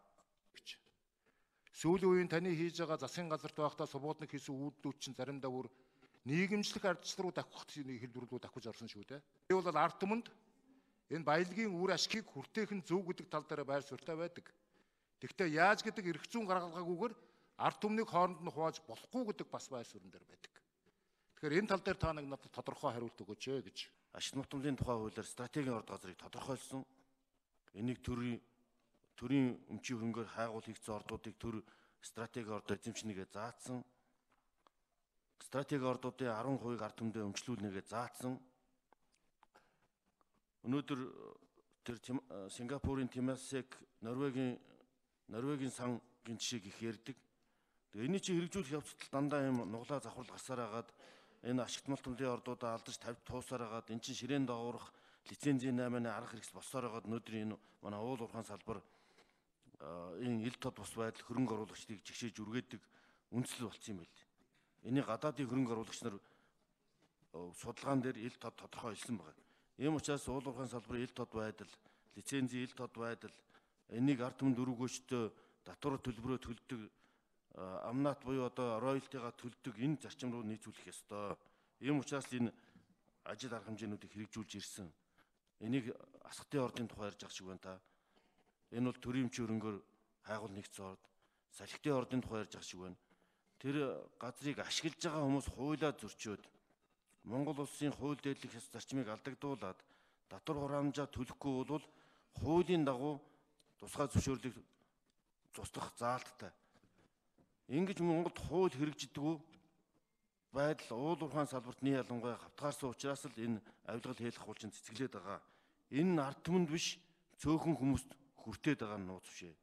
I: Сүүлийн үеийн таны хийж байгаа засгийн газарт байхдаа субординат хийсэн үйлдэлүүд чинь заримдаа бүр нийгэмжлэх ардчлал руу давхих хэлбэрүүд давхиж орсон шүү дээ. Би бол ард түмэнд энэ баялагын үр ашгийг хүртээх нь зөв гэдэг тал дээр байр суурьтай байдаг. Гэхдээ яаж гэдэг эрх зүйн гаргалгаагүйгээр ард түмнийг хооронд нь хувааж болохгүй гэдэг бас байр суурин дээр байдаг. Тэгэхээр энэ тал дээр та нэг надад тодорхой хариулт өгөөч гэж.
D: Ашиг нутмын тухай хуулиар стратегийн орд газрыг тодорхойлсон. Энийг төрийн өмчийн хөнгөөр хайгуул хийгдсэн ордуудыг төр стратеги орд эзэмшнэгээ заасан. Стратеги ордуудын 10% ард түмдээ өмчлүүлнэгээ заасан. Өнөөдөр тэр Сингапурын Тимасек, Норвегийн сангийн жишээг их ярьдаг. Энийг чи хэрэгжүүлэх явцдал дандаа юм нуглаа завхрал гарсаар агаад энэ ашигт малтмын ордуудаа алдаж тавьж туусаар агаад эн чин ширээн доогоорох лицензийн 8-ны арга хэрэгс босоор агаад өнөөдөр энэ манай уул уурхайн салбар энэ ил тод бус байдал хөрөнгө оруулагчдыг жигшээж үргээдэг үндэслэл болсон юм байл. Энийг гадаадын хөрөнгө оруулагч нар судалгаан дээр ил тод тодорхойлсон байна. Ийм учраас уул уурхайн салбарын ил тод байдал, лицензийн ил тод байдал энийг ард түмэнд өргөгөөчтөө татвар төлбөрөө төлдөг амнат буюу одоо роялтигаа төлдөг энэ зарчим руу нийцүүлэх ёстой. Ийм учраас энэ ажил арга хэмжээнүүдийг хэрэгжүүлж ирсэн. Энийг асхтын ордын тухай ярьж байгаа шиг байна та. Энэ бол төрийн өмчийн хөрөнгөөр хайгуул нэгдсэн орд, салхитын ордын тухай ярьж байгаа шиг байна. Тэр газрыг ашиглаж байгаа хүмүүс хуулиа зөрчөөд Монгол улсын хууль дээдлэх ёс зарчмыг алдагдуулаад татвар хураамжаа төлөхгүй бол хуулийн дагуу тусгай зөвшөөрлийг зуслах заалттай. Ингэж Монголд хууль хэрэгждэггүй байдал уул уурхайн салбарт нийт ялангуяа хавтгаарсан учраас л энэ авилгал хийх хуулчин цэцгэлээд байгаа. Энэ ард түмэнд биш цөөхөн хүмүүст хүртээд байгаа нь нууц бишээ.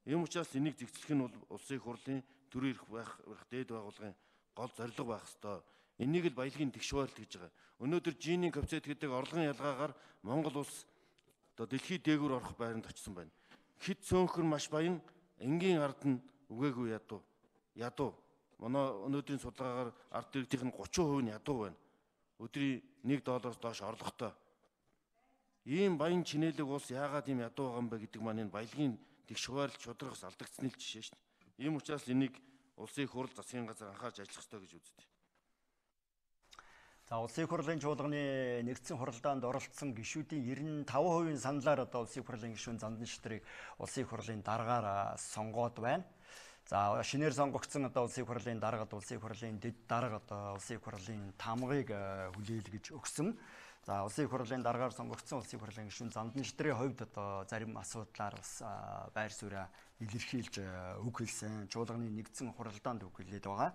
D: Ийм учраас энийг зэгцлэх нь бол улсын их хурлын төрийн эрх байх дээд байгууллагын гол зорилго байх ёстой. Энийг л баялагын тэгшвэрлэл гэж байгаа. Өнөөдөр Жиний коэффициент гэдэг орлогын ялгаагаар Монгол улс одоо дэлхийд дээгүүр орох байранд очсон байна. Хэд цөөнхөр маш баян энгийн ард нь үгээгүй ядуу. Манай өнөөдрийн судалгаагаар ард иргэдийн 30% нь ядуу байна. Өдрийн $1 доош орлоготой. Ийм баян чинэлэг улс яагаад ийм ядуу байгаа юм бэ гэдэг маань энэ баялагын тэгш хуваарлж шударгаас алдагдсны л жишээ шүү дээ. Ийм учраас энийг улсын их хурл засгийн газар анхаарч ажиллах ёстой гэж үздэг.
B: За улсын их хурлын чуулганы нэгдсэн хуралдаанд оролцсон гишүүдийн 95% саналаар одоо улсын их хурлын гишүүн Зандан шитрийг улсын их хурлын даргаар сонгоод байна. За шинээр сонгогдсон одоо улсын их хурлын даргад улсын их хурлын дэд дарга одоо улсын их хурлын тамгыг хүлээлгэж өгсөн. За улсын их хурлын даргаар сонгогдсон улсын их хурлын гишүүн Зандан шитрийн хувьд одоо зарим асуудлаар бас байр сууриа илэрхийлж үг хэлсэн. Чуулганы нэгдсэн хуралдаанд үг хэлээд байгаа.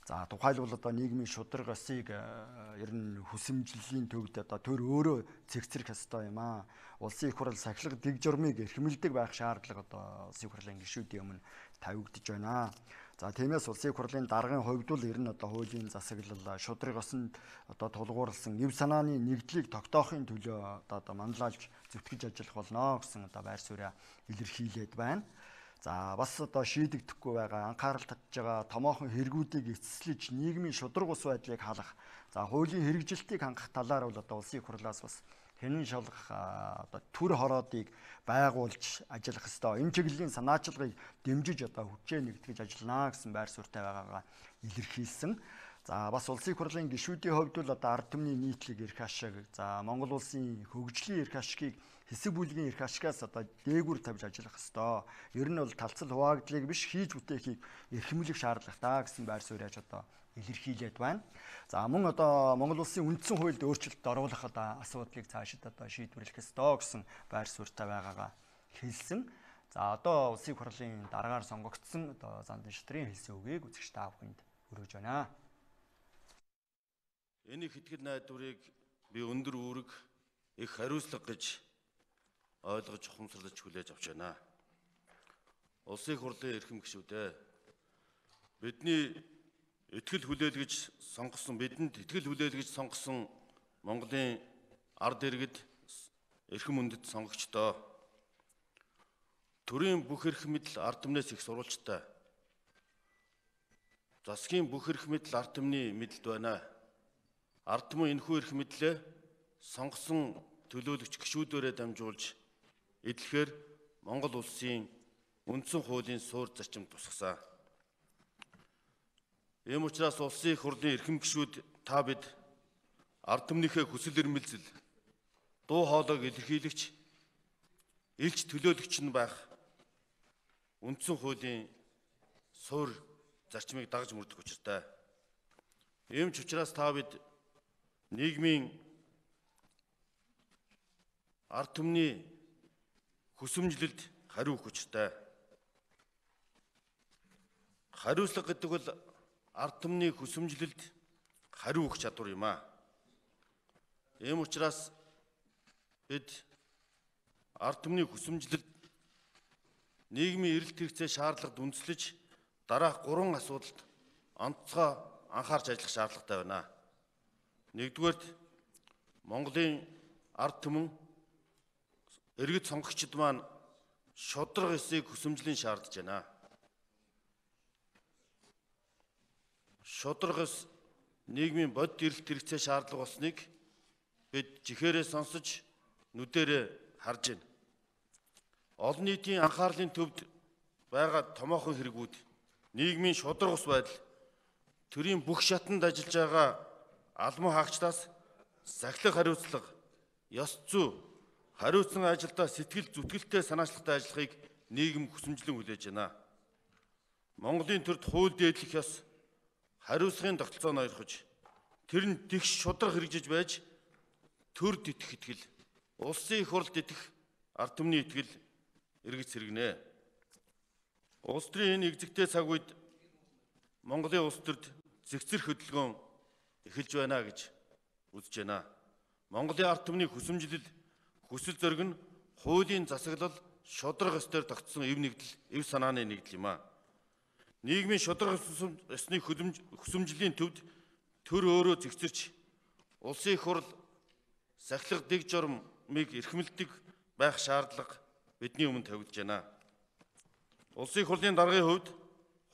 B: За тухайлбал одоо нийгмийн шударга ёсыг ер нь хүсэмжлэлийн төвд одоо төр өөрөө цэгцрэх ёстой юм аа. Улсын их хурал сахилга дэг журмыг эрхэмлдэг байх шаардлага одоо улсын их хурлын гишүүдийн өмнө тавигдж байна. За тиймээс улсын их хурлын даргын хувьд бол ер нь одоо хуулийн засаглал шударга ёсонд одоо тулгуурласан нэв санааны нэгдлийг тогтоохын төлөө одоо манлайлж зүтгэж ажиллах болно гэсэн одоо байр сууриа илэрхийлээд байна. За бас одоо шийдэгдэхгүй байгаа анхаарал татж байгаа томоохон хэрэгүүдийг эцэслэж нийгмийн шударга ус байдлыг халах. За хуулийн хэрэгжилтийг хангах талаар бол одоо улсын их хурлаас бас хянан шалгах одоо төр хороодыг байгуулж ажиллах ёстой. Энэ чиглэлийн санаачлагыг дэмжиж одоо хүчээ нэгтгэж ажиллана гэсэн байр суурьтай байгаагаа илэрхийлсэн. За бас улсын их хурлын гишүүдийн хувьд бол одоо ард түмний нийтлэг эрх ашиг, за Монгол улсын хөгжлийн эрх ашигыг хэсэг бүлгийн эрх ашигаас одоо дээгүүр тавьж ажиллах ёстой. Ер нь бол талцал хуваагдлыг биш хийж бүтээхийг эрхэмлэх шаардлагатай гэсэн байр суурьяж одоо илэрхийлээд байна. За мөн одоо Монгол улсын үндсэн хуульд өөрчлөлт оруулах одоо асуудлыг цаашид одоо шийдвэрлэх ёстой гэсэн байр суурьтай байгаагаа хэлсэн. За одоо улсын хурлын дараагаар сонгогдсон одоо зан шатрын хэлсэн үгийг үзэгч та бүхэнд өргөж байна.
D: Энийг хэтгэл найдварыг би өндөр үүрэг их хариуцлага гэж ойлгож ухамсарлаж хүлээж авч байна. Улсын хурлын эрхэм гишүүдээ бидний итгэл хүлээлгэж сонгосон Монголын ард иргэд эрхэм үндэд сонгогчдоо төрийн бүх эрх мэдэл ард түмнээс их сурвалжтай. Засгийн бүх эрх мэдэл ард түмний мэдэлд байна. Ард түмэн энэхүү эрх мэдлээ сонгосон төлөөлөгч гишүүдээрээ дамжуулж эдлэхээр Монгол улсын үндсэн хуулийн суур зарчимд тусгасан. Ийм учраас улсын хурлын эрхэм гишүүд та бид ард түмнийхээ хүсэл эрмэлзэл, дуу хоолойг илэрхийлэгч, илч төлөөлөгч нь байх үндсэн хуулийн суур зарчмыг дагаж мөрдөх учиртай. Ийм ч учраас та бид нийгмийн ард түмний хүсэмжлэлд хариу өгөх учиртай. Хариуцлага гэдэг бол ард түмний хүсэмжлэлд хариу өгөх чадвар юм аа. Ийм учраас бид ард түмний хүсэмжлэлд нийгмийн эрэлт хэрэгцээ шаардлагад үндэслэж дараах 3 асуудалд онцгой анхаарч ажиллах шаардлагатай байна. Нэгдүгээрт Монголын ард түмэн иргэд сонгогчид маань шудраг эсийг хүсэмжлийн шаардж байна. Шудраг эс нийгмийн бодит эрэлт хэрэгцээ шаардлага болсныг бид жихээрээ сонсож нүдэрээ харж байна. Олон нийтийн анхаарлын төвд байгаа томоохон хэрэгүүд, нийгмийн шудраг ус байдал, төрийн бүх шатанд ажиллаж байгаа албан хаагчдаас сахилах хариуцлага, ёс зүй, хариуцсан ажилдаа сэтгэл зүтгэлтэй санаачлагтай ажиллахыг нийгэм хүсэмжлэн хүлээж байна. Монголын төрд хууль дээдлэх ёс, хариуцлагын тогтолцоо ноёрхож, тэр нь тэгш шудраг хэрэгжиж байж, төрд итгэх итгэл, улсын их хурлд итгэх ард түмний итгэл эргэж сэргэнэ. Улс төрийн энэ экзэгтэй цаг үед Монголын улс төрд зэгцэр хөдөлгөөн эхэлж байна гэж үзэж байна. Монголын ард түмний хүсэмжлэл, хүсэл зориг нь хуулийн засаглал, шудраг ёсоор тогтсон эв санааны нэгдэл юм а. Нийгмийн шудраг ёсны хүсэмжлийн төвд төр өөрөө зэгцэрч, улсын их хурл сахилах дэг журмыг эрхэмлдэг байх шаардлага бидний өмнө тавигдж байна. Улсын их хурлын даргын хувьд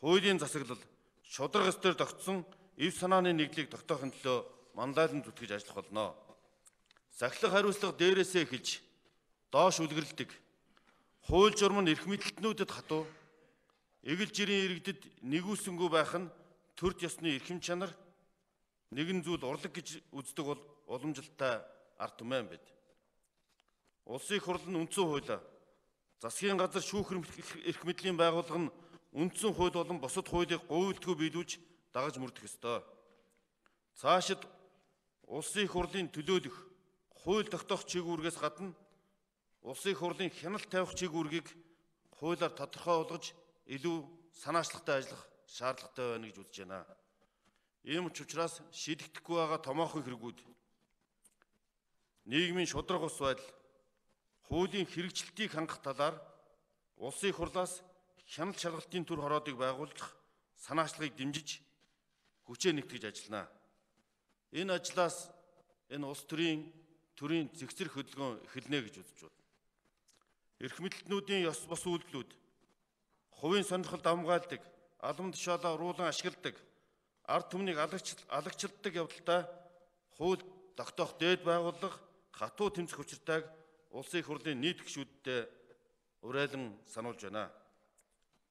D: хуулийн засаглал, шудраг ёсоор тогтсон эв санааны нэгдлийг тогтоохын төлөө мандайлан зүтгэж ажиллах болно. Сахилах хариуцлага дээрээсээ эхэлж доош үлгэрлдэг хууль журам нь эрх мэдэлтнүүдэд хатуу эгэл жирийн иргэдэд нэгүүлсэнгүй байх нь төрд ёсны эрхэм чанар, нэгэн зүйл урлаг гэж үздэг бол уламжлалтай ард түмэн байд. Улсын их хурл нь үндсэн хууль, засгийн газар шүүх эрх мэдлийн байгууллага нь үндсэн хууль болон бусад хуулийг говьлтгүй биелүүлж дагаж мөрдөх ёстой. Цаашид улсын их хурлын төлөөлөх, хууль тогтоох чиглэлээс гадна улсын их хурлын хяналт тавих чиглэлийг хуулиар тодорхой болгож илүү санаачлагтай ажиллах шаардлагатай байна гэж үзэж байна. Ийм учраас шийдэгдэхгүй байгаа томоохон хэрэгүүд, нийгмийн шудраг ус байдал, хуулийн хэрэгжилтийг хангах талаар улсын их хурлаас хяналт шалгалтын төр хороодыг байгуулах санаачлагыг дэмжиж хүчээ нэгтгэж ажиллана. Энэ ажлаас энэ улс төрийн зэгцэр хөдөлгөөн эхэлнэ гэж үзэж байна. Эрх мэдэлтнүүдийн ёс бус үйлдэлүүд, хувийн сонирхолд амгаалдаг, албан тушаалаа уруулан ашигладаг, ард түмнийг алагчилдаг явдалтай хууль тогтоох дээд байгууллага хатуу тэмцэх учиртайг улсын их хурлын нийт гишүүддээ урайлан сануулж байна.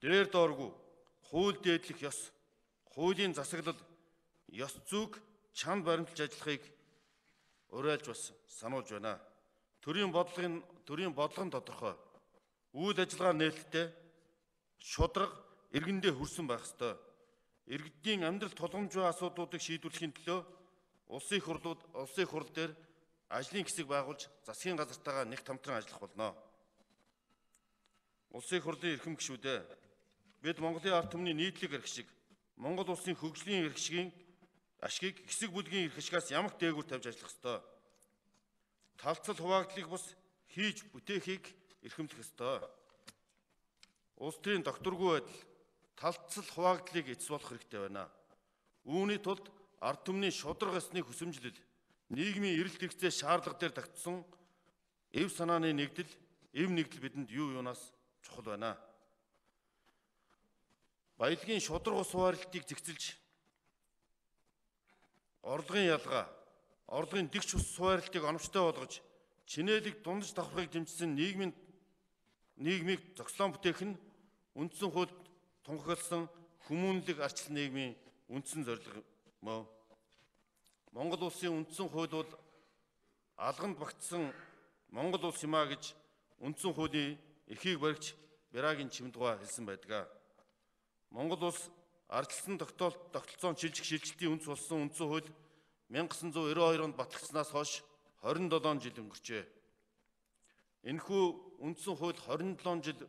D: Дээр дооргүй хууль дээдлэх ёс, хуулийн засаглал, ёс зүйг чанд баримталж ажиллахыг урайлж бас сануулж байна. Төрийн бодлогын төрийн бодлого нь тодорхой. Үйл ажиллагаа нээлттэй шударга иргэндээ хүрсэн байх ёстой. Иргэдийн амьдрал тулгамж буй асуудлуудыг шийдвэрлэхийн төлөө улсын хурал дээр ажлын хэсэг байгуулж засгийн газартайгаа нэг хамтран ажиллах болно. Улсын хурлын эрхэм гишүүдээ бид Монголын ард түмний нийтлэг эрх шиг Монгол улсын хөгжлийн эрх ашгийг хэсэг бүлгийн эрх ашигаас ямагт дээгүүр тавьж ажиллах ёстой. Талцал хуваагдлыг бус хийж бүтээхийг эрхэмлэх ёстой. Улс төрийн докторгүй байдал талцал хуваагдлыг эцэс болох хэрэгтэй байна. Үүний тулд ард түмний шударга ёсны хүсэмжлэл, нийгмийн эрэлт хэрэгцээ шаардлага дээр тогтсон эв санааны нэгдэл бидэнд юу юунаас чухал байна. Баялагын шударга ус хуваарлтыг зэгцэлж, орлогын ялгаа, орлогын дэгч ус хуваарлтыг оновчтой болгож, чинээлэг дундаж давхрахыг дэмжсэн нийгмийг зохицлон бүтээх нь үндсэн хуульд тунхагласан хүмүүнлэг арчлан нийгмийн үндсэн зорилго мөн. Монгол улсын үндсэн хууль бол алганд багтсан Монгол улс юмаа гэж үндсэн хуулийн эрхийг баригч Бярагийн чимдгаа хэлсэн байдаг. Монгол улс ардчилсан тогтолцоон шилжилтийн үндэс болсон үндсэн хууль 1992 онд батлагдсанаас хойш 27 жил өнгөрчээ. Энэхүү үндсэн хууль 27 жил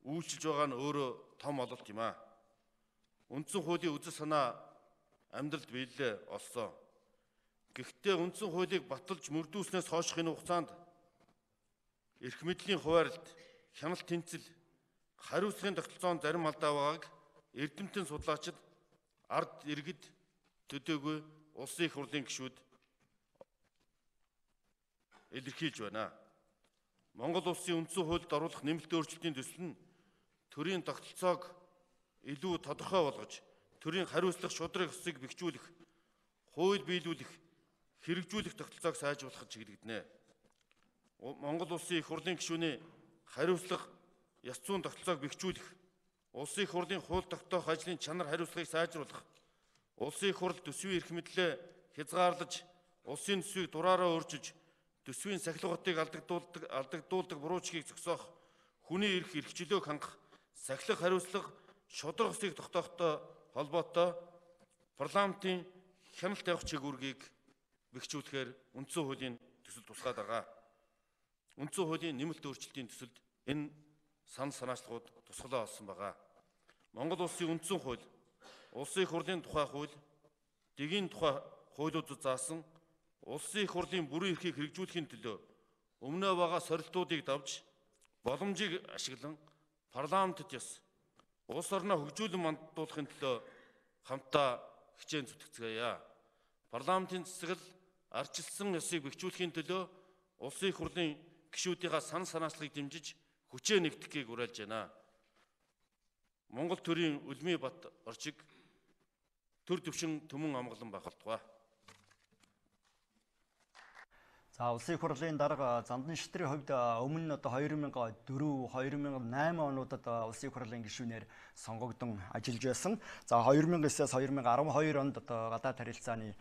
D: үйлчилж байгаа нь өөрөө том ололт юм аа. Үндсэн хуулийн үзэл санаа амьдралд биелэлээ олсон. Гэхдээ үндсэн хуулийг баталж мөрдүүлснээс хойшх энэ хугацаанд эрх мэдлийн хуваарлт, хяналт тэнцэл, хариуцлагын тогтолцоонд зарим алдаа байгааг эрдэмтэн судлаачид, ард иргэд төдөөгүй улсын их хурлын гишүүд илэрхийлж байна. Монгол улсын үндсэн хуульд оруулах нэмэлт өөрчлөлтийн төсөл нь төрийн тогтолцоог илүү тодорхой болгож, төрийн хариуцлага шударга ёсыг бэхжүүлэх, хууль биелүүлэх, хэрэгжүүлэх тогтолцоог сайжруулахад чиглэгдэнэ. Монгол улсын их хурлын гишүүний хариуцлага ёс зүйн тогтолцоог бэхжүүлэх, улсын их хурлын хууль тогтоох ажлын чанар хариуцлагыг сайжруулах, улсын их хурл төсвийн эрх мэдлээ хязгаарлаж, улсын төсвийг дураараа өөрчилж, төсвийн сахилгуудыг алдагдуулдаг буруучгийг зогсоох, хүний эрх эрхчлөөг хангах, сахилах хариуцлага шударга ёсыг тогтоохтой холбоотой парламентын хяналт явах чиглэлийг бэхжүүлэхээр үндсэн хуулийн төсөл тусгаад байгаа. Үндсэн хуулийн нэмэлт өөрчлөлтийн төсөлд энэ санал санаачлагууд тусгалаа олсон байгаа. Монгол улсын үндсэн хууль, улсын их хурлын тухай хууль, дэгийн тухай хуулиудад заасан улсын их хурлын бүрэн эрхийг хэрэгжүүлэхийн төлөө өмнөө байгаа сорилтуудыг давж, боломжийг ашиглан парламентд ёс, улс орноо хөгжүүлэн мандуулахын төлөө хамтдаа хичээн зүтгэцгээе. Парламентын засаглал ардчилсан ёсыг бэхжүүлэхийн төлөө улсын их хурлын гишүүдийнхаа санал санаачлагыг дэмжиж хүчээ нэгтгэхийг уриалж байна. Монгол төрийн үлмий бат орчиг төр төвшин төмөн амгалан байх болтугай.
B: За улсын их хурлын дарга Зандан шитрийн хувьд өмнө нь 2004-2008 онуудад улсын их хурлын гишүүнээр сонгогдсон ажиллаж байсан. За 2009-с 2012 онд гадаад харилцааны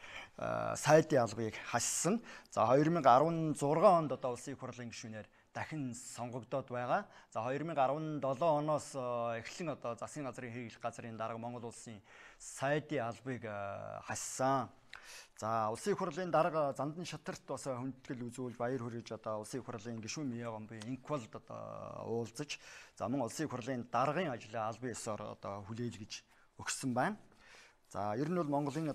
B: сайдын албыг хассан. За 2016 онд улсын их хурлын гишүүнээр дахин сонгогдоод байгаа. За 2017 оноос эхлэн засгийн газрын хэрэглэх газрын дарга Монгол улсын сайдын албыг хассан. За улсын их хурлын дарга Зандан шатарт бас хүндэтгэл үзүүлж баяр хүргэж улсын их хурлын гишүүн МҮОНРТ-ийн инквалд уулзаж за мөн улсын их хурлын даргын ажлаа албан ёсоор хүлээлгэж өгсөн байна. За ер нь бол Монголын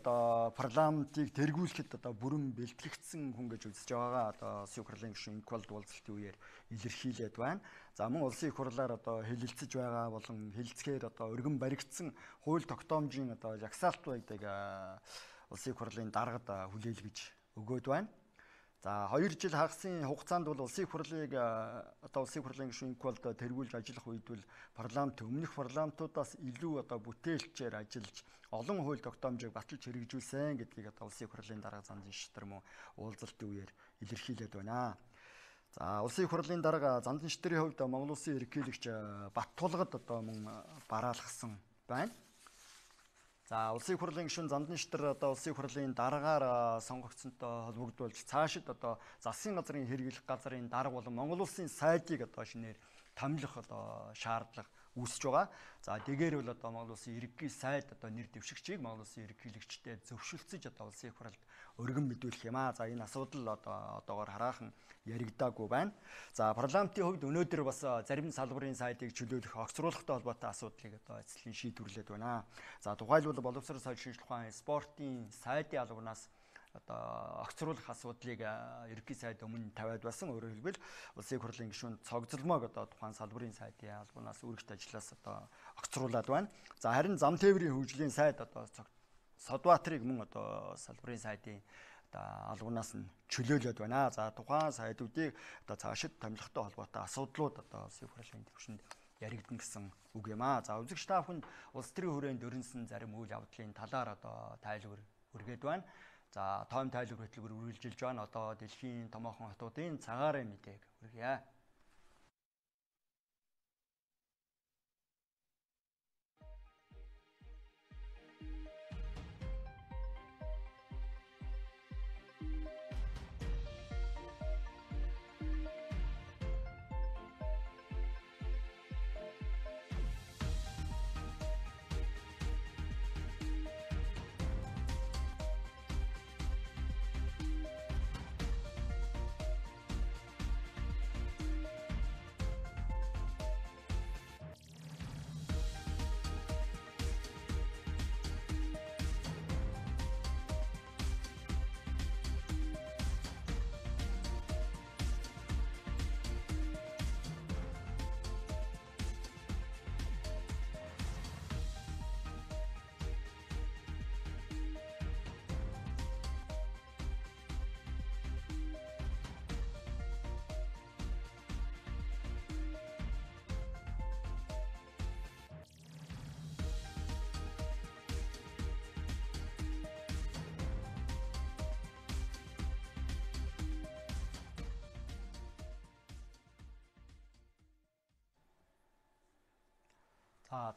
B: парламентыг тэргүүлэхэд бүрэн бэлтгэгдсэн хүн гэж үзэж байгаагаа улсын их хурлын гишүүн инквалд уулзалтын үеэр илэрхийлээд байна. За мөн улсын их хурлаар хэлэлцэж байгаа болон хэлцгээр өргөн баригдсан хууль тогтоомжийн жагсаалт байдаг улсын их хурлын даргад хүлээлгэж өгөөд байна. За 2 жил хагасын хугацаанд бол улсын их хурлыг улсын их хурлын гишүүн инквалд тэргүүлж ажиллах үед бол өмнөх парламентуудаас илүү бүтээлчээр ажиллаж олон хууль тогтоомжийг баталж хэрэгжүүлсэн гэдгийг улсын их хурлын дарга Зандан шитэр мөн уулзалтын үеэр илэрхийлээд байна. За улсын их хурлын дарга Зандан шитрийн хувьд Монгол улсын ерөнхийлөгч Бат Тулгад мөн бараалгасан байна. За улсын их хурлын гишүүн Замдан Шитэр одоо улсын их хурлын дараагаар сонгогдсонтой холбогдуулж цаашид одоо засгийн газрын хэрэглэх газрын дарга болон Монгол улсын сайдыг одоо шинээр томилох одоо шаардлага үүсэж байгаа. За тэгээр бол одоо Монгол улсын иргэний сайд одоо нэр дэвшигчийг Монгол улсын ерөнхийлөгчтэй зөвшөлдсөж одоо улсын их хуралд өргөн мэдүүлэх юм аа. За энэ асуудал одоогоор хараахан яригдаагүй байна. За парламентын хувьд өнөөдөр бас зарим салбарын сайдыг чөлөөлөх огцруулахтай холбоотой асуудлыг одоо эцэслэн шийдвэрлээд байна. За тухайлбал боловсрол соёл шинжилх ухааны спортын сайдын албанаас одоо огцруулах асуудлыг ерөнхий сайд өмнө тавиад байсан. Өөрөөр хэлбэл улсын их хурлын гишүүн цогцолмоог одоо тухайн салбарын сайдын албанаас үүрэгт ажиллаас одоо огцруулад байна. За харин зам тээврийн хөгжлийн сайд одоо Содбаатрыг мөн одоо салбарын сайдын одоо албанаас нь чөлөөлөд байна. За тухайн сайдуудыг одоо цаашид томилохтой холбоотой асуудлууд одоо улсын их хурлын төвшөнд яригдана гэсэн үг юм аа. За үзэгч та бүхэнд улс төрийн хүрээнд өрнсөн зарим үйл явдлын талаар одоо тайлбар өргөд байна. За тойм тайлбар хөтөлбөр үргэлжилж байна. Одоо дэлхийн томоохон хотуудын цагаарын мэдээг хүргье.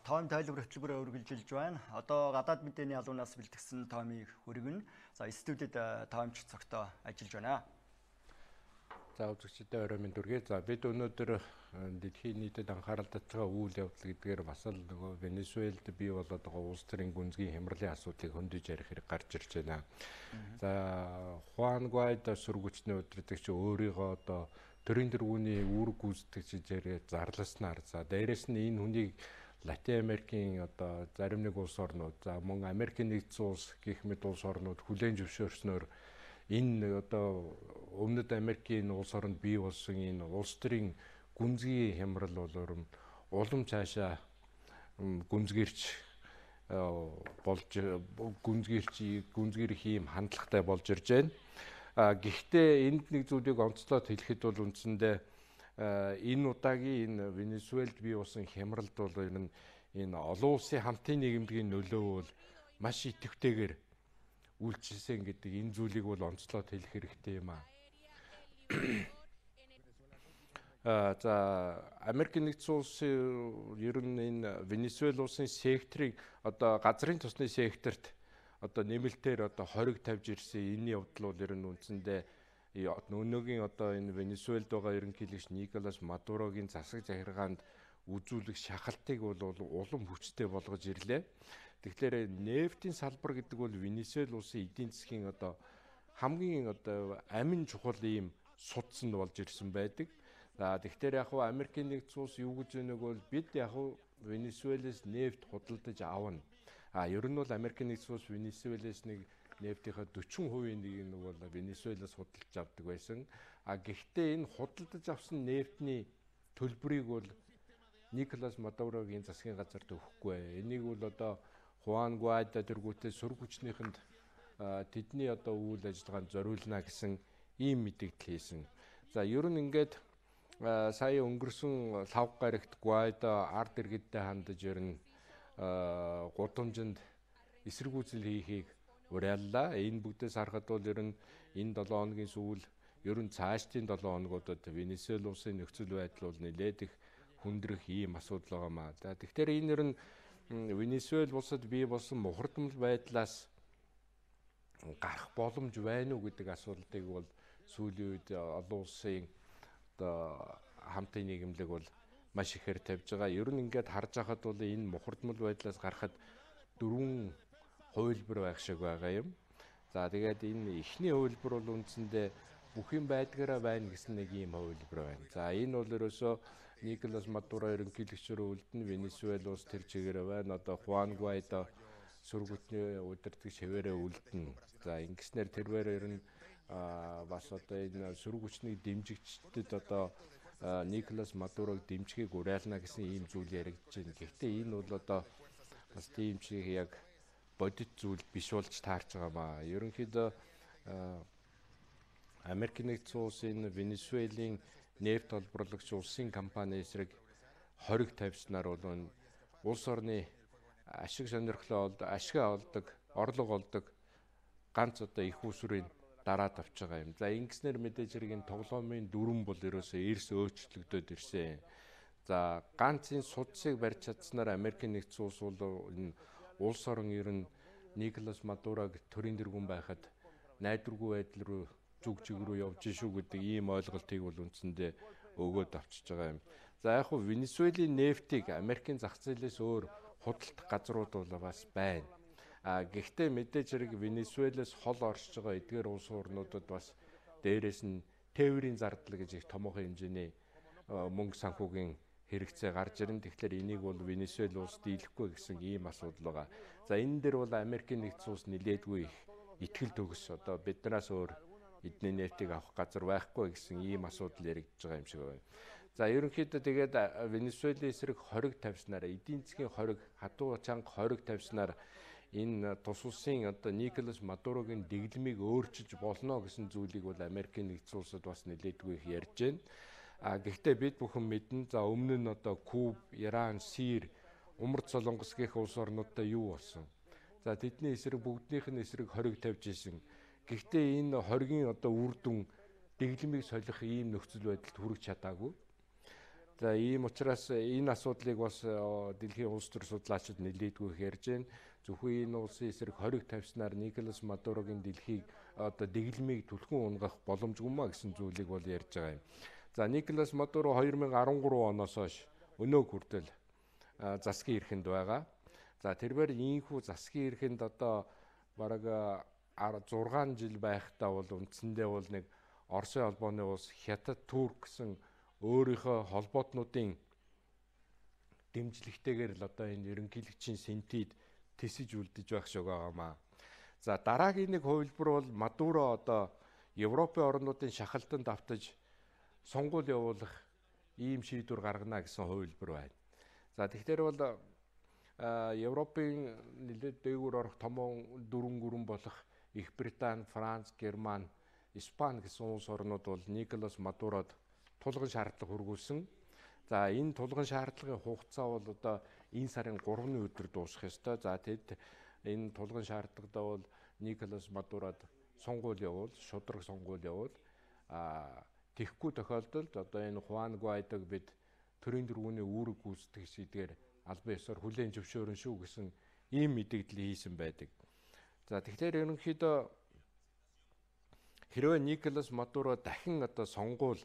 B: Тойм тайлбар хөтөлбөрөөр үргэлжилж байна. Одоо гадаад мэдээний албанаас бэлтгэсэн тоймыг хүргэн. За студид тоймч цогтоо ажиллаж байна.
J: За үзэгчдээ орой минь дүргээ. За бид өнөөдөр дэлхийн нийтэд анхаарал татсан үйл явдал гэдгээр бас л нөгөө Венесуэлд бий болоод байгаа улс төрийн гүнзгий хямралын асуудлыг хөндөж ярих хэрэг гарч ирж байна. За Хуан Гуайдо сүргүүчний удирдагч өөрийгөө одоо төрийн дэргүүний үүрэг гүйцэтгэгчээр зарласнаар за дээрэс нь энэ хүнийг Латин Америкийн одоо зарим нэг улс орнууд за мөн Америкийн нэгдсэн улс гэх мэт улс орнууд хүлээн зөвшөөрснөөр энэ одоо Өмнөд Америкийн улс оронд бий болсон энэ улс төрийн гүнзгий хямрал бол улам цаашаа гүнзгийрч болж гүнзгийрх ийм хандлагатай болж ирж байна. Гэхдээ энд нэг зүйлийг онцлоод хэлэхэд бол үндсэндээ энэ удаагийн энэ Венесуэлд бий болсон хямралд бол энэ олон улсын хамтын нийгэмдгийн нөлөө бол маш идэвхтэйгээр үйлчилсэн гэдэг энэ зүйлийг бол онцлоод хэлэх хэрэгтэй юм аа. За Америкийн нэгдсэн улсын ер нь энэ Венесуэл улсын секторыг одоо газрын тосны секторт одоо нэмэлтээр одоо хориг тавьж ирсэн энэ явдал бол ер нь үндсэндээ өнөөгийн одоо энэ Венесуэлд байгаа ерөнхийлөгч Николас Мадурогийн засаг захиргаанд үзүүлэх шахалтыг бол улам хүчтэй болгож ирлээ. Тэгэхээр нефтийн салбар гэдэг бол Венесуэл улсын эдийн засгийн одоо хамгийн одоо амин чухал ийм судсанд болж ирсэн байдаг. За тэгэхээр яг хуу Америкийн нэгдсэн улс юу гэж өгнөг бол бид яг хуу Венесуэлээс нефт худалдаж авна. Ер нь бол Америкийн нэгдсэн улс Венесуэлээс нэг нефтийнхаа 40%-ийн нэг бол Венесуэлээс худалдаж авдаг байсан. Гэхдээ энэ худалдаж авсан нефтний төлбөрийг бол Николас Мадурогийн засгийн газарт өгөхгүй. Энийг бол одоо Хуан Гуайдо тэргүүтээ сүр хүчнийхэнд тэдний одоо үйл ажиллагаанд зориулна гэсэн ийм мэдээлэл хийсэн. За ер нь ингээд сая өнгөрсөн лав гарагт Гуайдо ард иргэдтэй хандаж ер нь гудамжинд эсэргүүцэл хийхийг уриаллаа. Энэ бүгдээс харахад бол ер нь энэ 7 хоногийн сүүл ер нь цаашдын 7 хоногудад Венесуэл улсын нөхцөл байдал бол нэлээд их хүндрэх ийм асуудал байгаамаа. За тэгэхээр энэ ер нь Венесуэл улсад бий болсон мухардмал байдлаас гарах боломж байна уу гэдэг асуултыг бол сүүлийн үед олон улсын одоо хамтын нийгэмлэг бол маш ихээр тавьж байгаа. Ер нь ингээд харж байхад бол энэ мухардмал байдлаас гарахад 4 хувилбар байх шиг байгаа юм. За тэгээд энэ эхний хувилбар бол үндсэндээ бүх юм байдгаараа байна гэсэн нэг ийм хувилбар байна. За энэ бол ерөөсөө Николас Мадуро ерөнхийлөгчөөр үлдэн Венесуэл улс тэр чигээрээ байна. Одоо Хуан Гуайдо сүргүтний удирдагч хэвээрээ үлдэн. За ингэснээр тэрвэр ер нь бас одоо энэ сүргүчнийг дэмжигчдэд одоо Николас Мадурог дэмжихийг уриална гэсэн ийм зүйл яригдж байна. Гэхдээ энэ бол одоо бас тийм чиг яг бодит зүйл биш болж таарч байгаа маа. Ерөнхийдөө Америк нэгдсэн улсын Венесуэлийн нефть олборлагч улсын компани эсрэг хориг тавьснаар бол улс орны ашиг сонирхлоо ашиг олдог, орлого олдог ганц одоо их усрын дараад авч байгаа юм. За ингэснээр мэдээж хэрэг энэ тоглоомын дүрэн бол ерөөсөө эрс өөрчлөгдөд ирсэн. За ганц энэ судсыг барьж чадсанаар Америк нэгдсэн улс бол энэ улс орон ер нь Николас Мадурог төрийн дэргүүн байхад найдваргүй байдал руу зүг чиг рүү явж шүү гэдэг ийм ойлголтыг бол үндсэндээ өгөөд авчиж байгаа юм. За яг хөө Венесуэлийн нефтийг Америкийн зах зээлээс өөр худалдах газрууд бол бас байна. Гэхдээ мэдээж хэрэг Венесуэлээс хол оршиж байгаа эдгээр улс орнуудад бас дээрээс нь тээврийн зардал гэж их томоохон хэмжээний мөнгө санхүүгийн хэрэгцээ гарч ирэн. Тэгэхээр энийг бол Венесуэл улс дийлэхгүй гэсэн ийм асуудал байгаа. За энэ дээр бол Америкийн нэгдсэн улс нилээдгүй их итгэл төгс одоо биднээс өөр эдний нефтийг авах газар байхгүй гэсэн ийм асуудал яригдж байгаа юм шиг байна. За ерөнхийдөө тэгээд Венесуэлийн эсрэг хориг тавьснаар эдийн засгийн хориг, хадуу чанга хориг тавьснаар энэ тус улсын одоо Николас Мадурогийн дэглэмийг өөрчилж болно гэсэн зүйлийг бол Америкийн нэгдсэн улсад бас нэлээдгүй их ярьж байна. Гэхдээ бид бүхэн мэднэ. За өмнө нь одоо Куб, Иран, Сир, Умард Солонгос гэх улс орнуудтай юу болсон? За тэдний эсрэг бүгднийх нь эсрэг хориг тавьж исэн. Гэхдээ энэ хоригийн одоо үр дүн дэглэмийг солих ийм нөхцөл байдалд хүрэж чадаагүй. За ийм учраас энэ асуудлыг бас дэлхийн улс төр судлаачид нэлээдгүй их ярьж байна. Зөвхөн энэ улсын эсрэг хориг тавьснаар Николас Мадурогийн дэлхийг одоо дэглэмийг түлхэн унгах боломжгүй маа гэсэн зүйлийг бол ярьж байгаа юм. За Николас Мадуро 2013 оноос хойш өнөө хүртэл засгийн эрхэнд байгаа. За тэрээр ийхүү засгийн эрхэнд одоо бараг 6 жил байхдаа бол үндсэндээ бол нэг Оросын холбооны улс Хятад, Турк гэсэн өөрийнхөө холбоотнуудын дэмжлэгтэйгээр л одоо энэ ерөнхийлөгчийн сентид тэсэж үлдэж байх шиг байгаамаа. За дараагийн нэг хувилбар бол Мадуро одоо Европын орнуудын шахалтанд автаж сонгуул явуулах ийм шийдвэр гаргана гэсэн хувилбар байна. За тэгэхээр бол Европын нэлээд дээгүүр орох томон дөрвөн гүрэн болох Их Британи, Франц, Герман, Испани гэсэн улс орнууд бол Николас Мадурод тулгын шаардлага хөргүүлсэн. За энэ тулгын шаардлагын хугацаа бол одоо энэ сарын 3-ны өдөр дуусах ёстой. За тэгэд энэ тулгын шаардлагадаа бол Николас Мадурод сонгуул явуул, шудраг сонгуул явуул. Тэхгүй тохиолдолд одоо энэ Хуан Гуайдог бид төрийн дэргүүний үүрэг гүйцэтгэх шийдгээр албан ёсоор хүлээн зөвшөөрөн шүү гэсэн ийм мэдээлэл хийсэн байдаг. За тэгэхээр ерөнхийдөө хэрвээ Николас Мадуро дахин одоо сонгуул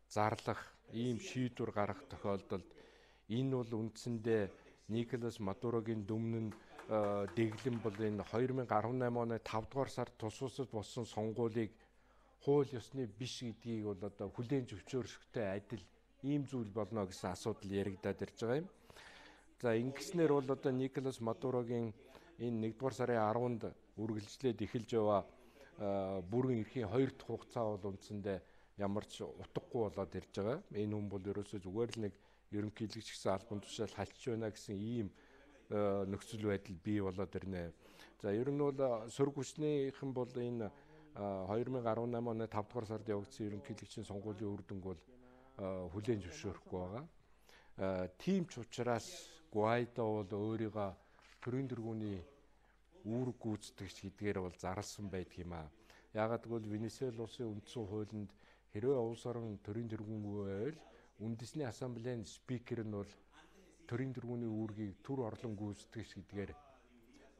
J: зарлах ийм шийдвэр гаргах тохиолдолд энэ бол үндсэндээ Николас Мадурогийн дүмнэн дэглэм бол энэ 2018 оны 5 дугаар сард тус улсад болсон сонгуулийг хууль ёсны биш гэдгийг бол одоо хүлээн зөвшөөрөхтэй адил ийм зүйл болно гэсэн асуудал яригдаад ирж байгаа юм. За ингэснээр бол одоо Николас Мадурогийн энэ 1 дугаар сарын 10-нд үргэлжлээд эхэлж яваа бүрэн эрхийн 2 дахь хугацаа бол үндсэндээ ямар ч утгагүй болоод ирж байгаа. Энэ хүн бол ерөөсөө зүгээр л нэг ерөнхийлөгч гэсэн албан тушаал халчж байна гэсэн ийм нөхцөл байдал бий болоод ирнэ. За ер нь бол сөрөг хүчнийхэн бол энэ 2018 оны 5 дугаар сард явагдсан ерөнхийлөгчийн сонгуулийн үр дүнг бол хүлээн зөвшөөрөхгүй байгаа. Тийм ч учраас Гуайдо бол өөрийгөө төрийн дэргүүний үүрэг гүйцэтгэгч гэдгээр бол зарласан байдаг юм аа. Яагаад гэвэл Венесуэл улсын үндсэн хуулинд хэрвээ улс орон төрийн дэргүүнгүй байвал үндэсний ассамблеийн спикер нь бол төрийн дөрвөний үүргийг төр орлон гүйцэтгэж гэдгээр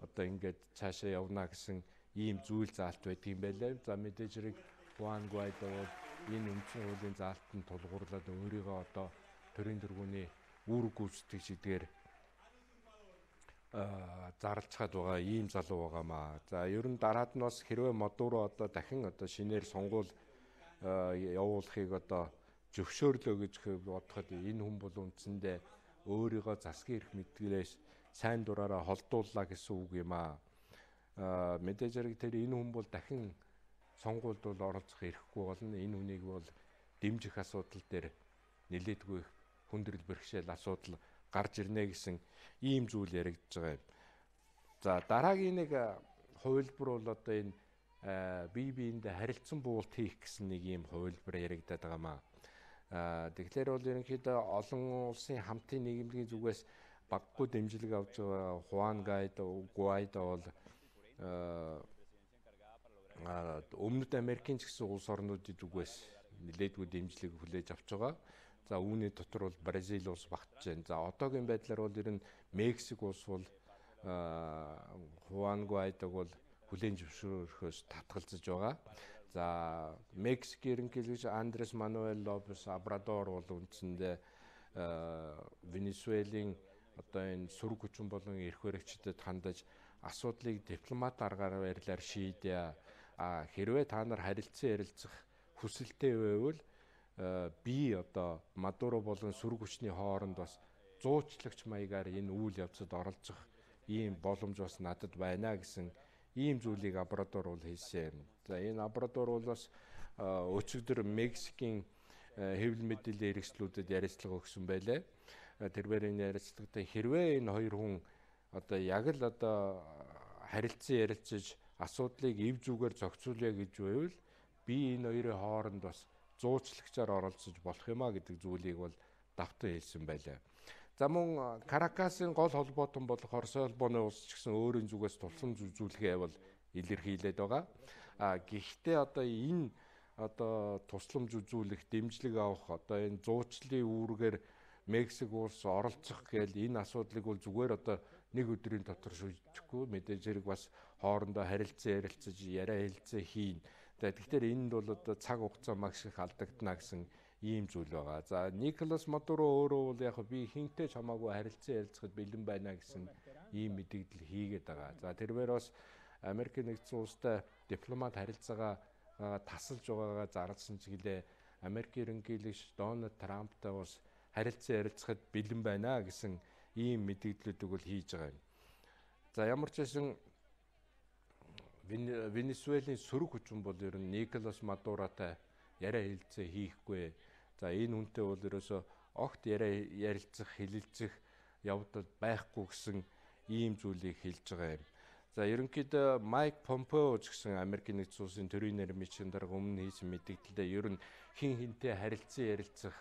J: одоо ингээд цаашаа явна гэсэн ийм зүйл заалт байдаг юм байлаа. За мэдээж хэрэг Хуан Гуайдо бол энэ үндсэн хуулийн заалтанд тулгуурлаад өөрийгөө одоо төрийн дөрвөний үүрэг гүйцэтгэж гэдгээр зарлцгаад байгаа ийм залуу байгаамаа. За ер нь дараад нь бас хэрвээ Мадуро одоо дахин одоо шинээр сонгуул явуулахыг одоо зөвшөөрлөө гэж бодоход энэ хүн бол үндсэндээ өөрийгөө засгийн эрх мэдгэлээс сайн дураараа холдууллаа гэсэн үг юм аа. Мэдээж хэрэг тэр энэ хүн бол дахин сонгуульд бол оролцох эрхгүй болно. Энэ хүнийг бол дэмжих асуудал дээр нэлээдгүй хүндрэл бэрхшээл асуудал гарч ирнэ гэсэн ийм зүйл яригдж байгаа юм. За дараагийн нэг хувилбар бол одоо энэ бие биендээ харилцан буулт хийх гэсэн нэг ийм хувилбар яригдаад байгаамаа. Тэгэхээр бол ерөнхийдөө олон улсын хамтын нийгэмлэгийн зүгээс баггүй дэмжлэг авч байгаа Хуан Гуайдо бол Өмнөд Америкийн ч гэсэн улс орнуудын зүгээс нэлээдгүй дэмжлэг хүлээж авч байгаа. За үүний дотор бол Бразил улс багтж байна. За одоогийн байдлаар бол ер нь Мексик улс бол Хуан Гуайдог бол хүлээн зөвшөөрөхөөс татгалзаж байгаа. За Мексик ерөнхийлөгч Андрес Мануэль Лопес Обрадор бол үндсэндээ Венесуэлийн одоо энэ сөрөг хүчин болон эрх баригчдад хандаж асуудлыг дипломат аргаар байрлаар шийдээ. Хэрвээ та нар харилцан ярилцах хүсэлтэй байвал би одоо Мадуро болон сөрөг хүчний хооронд бас зуучлагч маягаар энэ үйл явцад оролцох ийм боломж бас надад байна гэсэн ийм зүйлийг Обрадор бол хэлсэн. За энэ Обрадор бол бас өчигдөр Мексикийн хэвлэл мэдээллийн хэрэгслүүдэд ярилцлага өгсөн байлаа. Тэрээр энэ ярилцлагатай хэрвээ энэ хоёр хүн одоо яг л одоо харилцан ярилцаж асуудлыг эв зүгээр зохицуулъя гэж байвал би энэ хоёрын хооронд бас зуучлагчаар оролцож болох юмаа гэдэг зүйлийг бол давтан хэлсэн байлаа. За мөн Каракасын гол холбоотон болох Орос улбооны улс ч гэсэн өөрийн зүгээс тусламж үзүүлэхээ бол илэрхийлээд байгаа. Гэхдээ одоо энэ одоо тусламж үзүүлэх, дэмжлэг авах одоо энэ зуучлалын үүргээр Мексик улс оролцох гээл энэ асуудлыг бол зүгээр одоо нэг өдрийн дотор шийдэхгүй мэдээж хэрэг бас хоорондоо харилцан ярилцаж яриа хэлцээ хийн. Тэгэхээр энд бол одоо цаг хугацаа маш их алдагдана гэсэн ийм зүйл байгаа. За Николас Мадуро өөрөө бол яг би хинтэй ч хамаагүй харилцан ярилцахад бэлэн байна гэсэн ийм мэдээлэл хийгээд байгаа. За тэрээр бас Америкийн нэгдсэн улстай дипломат харилцаагаа тасалж байгаагаа зарласан ч гэлээ Америкийн ерөнхийлөгч Дональд Трамптай бас харилцан ярилцахад бэлэн байна гэсэн ийм мэдээллүүдийг бол хийж байгаа юм. За ямар ч байсан Венесуэлийн сөрөг хүчин бол ер нь Николас Мадуротой яриа хэлцээ хийхгүй. За энэ хүнтэй бол ерөөсө огт яриа ярилцах, хэлэлцэх явдал байхгүй гэсэн ийм зүйлийг хэлж байгаа юм. За ерөнхийдөө Майк Помпео ч гэсэн Америкийн нэгдсэн улсын төрийн нэрмичийн дарга өмнө хийсэн мэдээлэлдээ ер нь хин хинтэй харилцан ярилцах,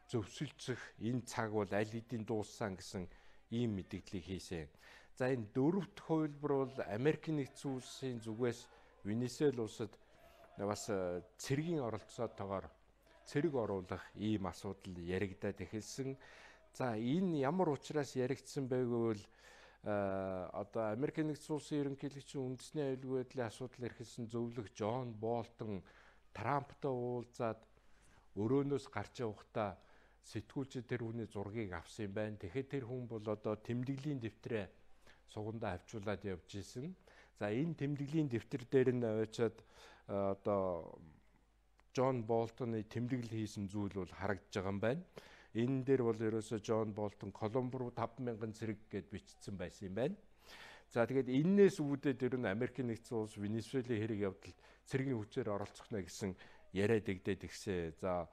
J: зөвсөлцөх энэ цаг бол аль хэдийн дууссан гэсэн ийм мэдээллийг хийсэн. За энэ дөрөвт хувилбар бол Америкийн нэгдсэн улсын зүгээс Венесуэл улсад бас цэргийн оролцоотойгоор цэрэг оруулах ийм асуудал яригдаад эхэлсэн. За энэ ямар учраас яригдсан байг вэ? Одоо Америкийн нэгдсэн улсын ерөнхийлөгчийн үндэсний аюулгүй байдлын асуудал эрхэлсэн зөвлөх Джон Болтон Трамптай уулзаад өрөөнөөс гарч явахдаа сэтгүүлчид тэр хүний зургийг авсан юм байна. Тэгэхээр тэр хүн бол одоо тэмдэглэлийн дэвтрээ сугандаа авчуулаад явж исэн. За энэ тэмдэглэлийн дэвтэр дээр нь аваачаад одоо Джон Болтоны тэмдэглэл хийсэн зүйл бол харагдж байгаа юм байна. Энэ дээр бол ерөөсөө Джон Болтон Колумб руу 5,000 цэрэг гэд бичсэн байсан юм байна. За тэгээд энээс үүдээд ер нь Америкийн нэгдсэн улс Венесуэлийн хэрэг явдалд цэргийн хүчээр оролцох нэ гэсэн яриа дэгдээд ихсэ. За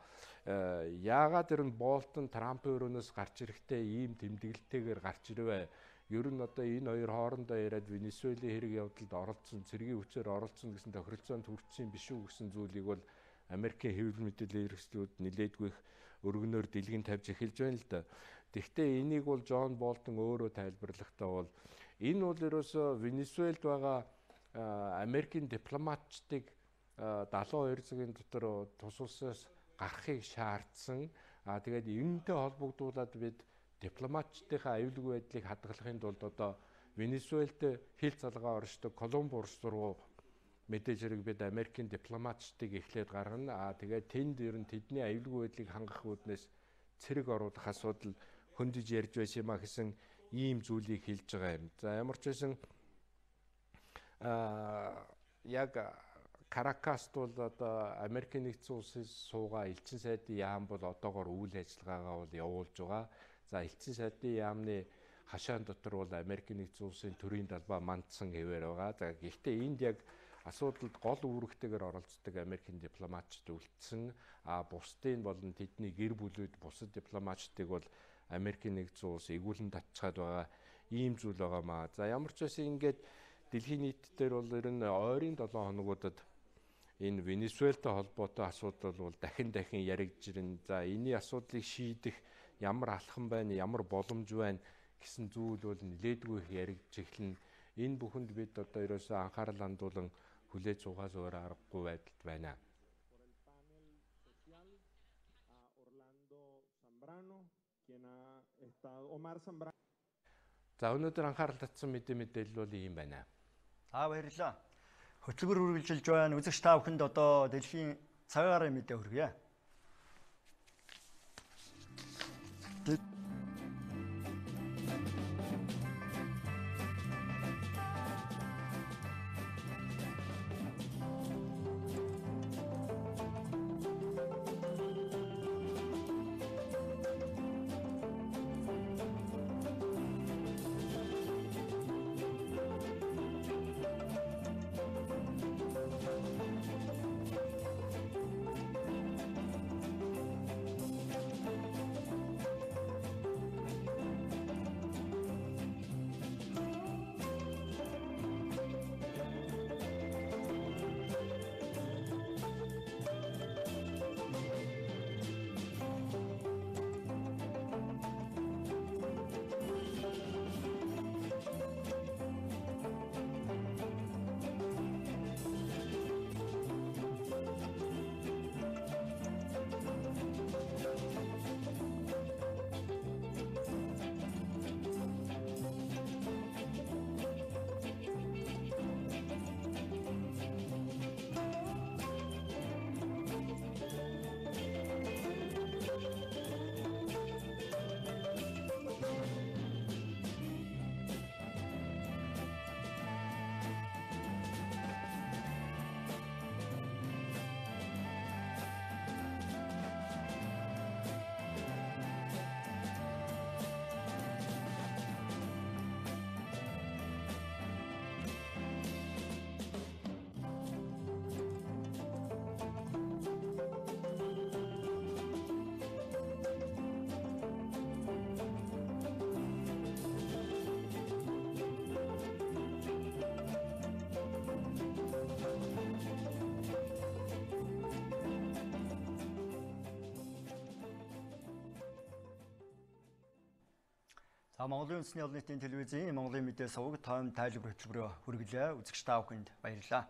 J: яагаад ер нь Болтон Трампын өрөөнөөс гарч ирэхдээ ийм тэмдэглэлтэйгээр гарч ирвэ? Ер нь одоо энэ хоёр хоорондоо яриад Венесуэлийн хэрэг явдалд оролцсон, цэргийн хүчээр оролцсон гэсэн тохиролцоонд хүрсэн биш үү гэсэн зүйлийг бол Америкийн хэвлэл мэдээллийн хэрэгслүүд нэлээдгүй их өргөнөөр дэлгэн тавьж эхэлж байна л да. Тэгэхдээ энийг бол Джон Болтон өөрөө тайлбарлахдаа бол энэ бол ерөөсөө Венесуэлд байгаа Америкийн дипломатчдыг 72 цагийн дотор тус улсаас гарахыг шаардсан. Тэгээд энэнтэй холбогдуулаад бид дипломатчдын аюулгүй байдлыг хадгалахын тулд одоо Венесуэлд хил залгаа оршдог Колумб улс руу мэдээж хэрэг бид Америкийн дипломатчдыг эхлээд гаргана. Тэгээд тэнд ер нь тэдний аюулгүй байдлыг хангах үүднээс цэрэг оруулах асуудал хөндөж ярьж байсан юм а гэсэн ийм зүйлийг хэлж байгаа юм. За ямар ч байсан яг Каракаст бол одоо Америкийн нэгдсэн улсын суугаа элчин сайдын яам бол одоогоор үйл ажиллагаагаа бол явуулж байгаа. За элчин сайдын яамны хашаан дотор бол Америкийн нэгдсэн улсын төрийн далбаа мандсан хэвээр байгаа. За гэхдээ энд яг асуудалд гол үүрэгтэйгээр оролцдог Америкийн дипломатчид үлдсэн. Бусдын болон тэдний гэр бүлүүд бусад дипломатчдыг бол Америкийн нэгдсэн улс эгүүлэн татчихад байгаа ийм зүйл байгаамаа. За ямар ч байсан ингээд дэлхийн нийт дээр бол ер нь ойрын 7 хоногуудад энэ Венесуэлтэй холбоотой асуудал бол дахин яригдж ирнэ. За энэний асуудлыг шийдэх ямар алхам байна, ямар боломж байна гэсэн зүйл бол нэлээдгүй их яригдж эхэлнэ. Энэ бүхэнд бид одоо ерөөсөө анхаарал хандуулан хүлээж суугаас өөр аргагүй байдалд байна. За өнөөдөр анхаарал татсан мэдээлэл бол ийм байна.
B: Баярлалаа. Хөтөлбөр үргэлжилж байна. Үзэгч та бүхэнд одоо дэлхийн цагаараа мэдээ хүргье. Монголын үндэсний олон нийтийн телевизийн Монголын мэдээ суваг тойм тайлбар хөтөлбөрөөр хүргэлээ. Үзэгч та бүхэнд баярлалаа.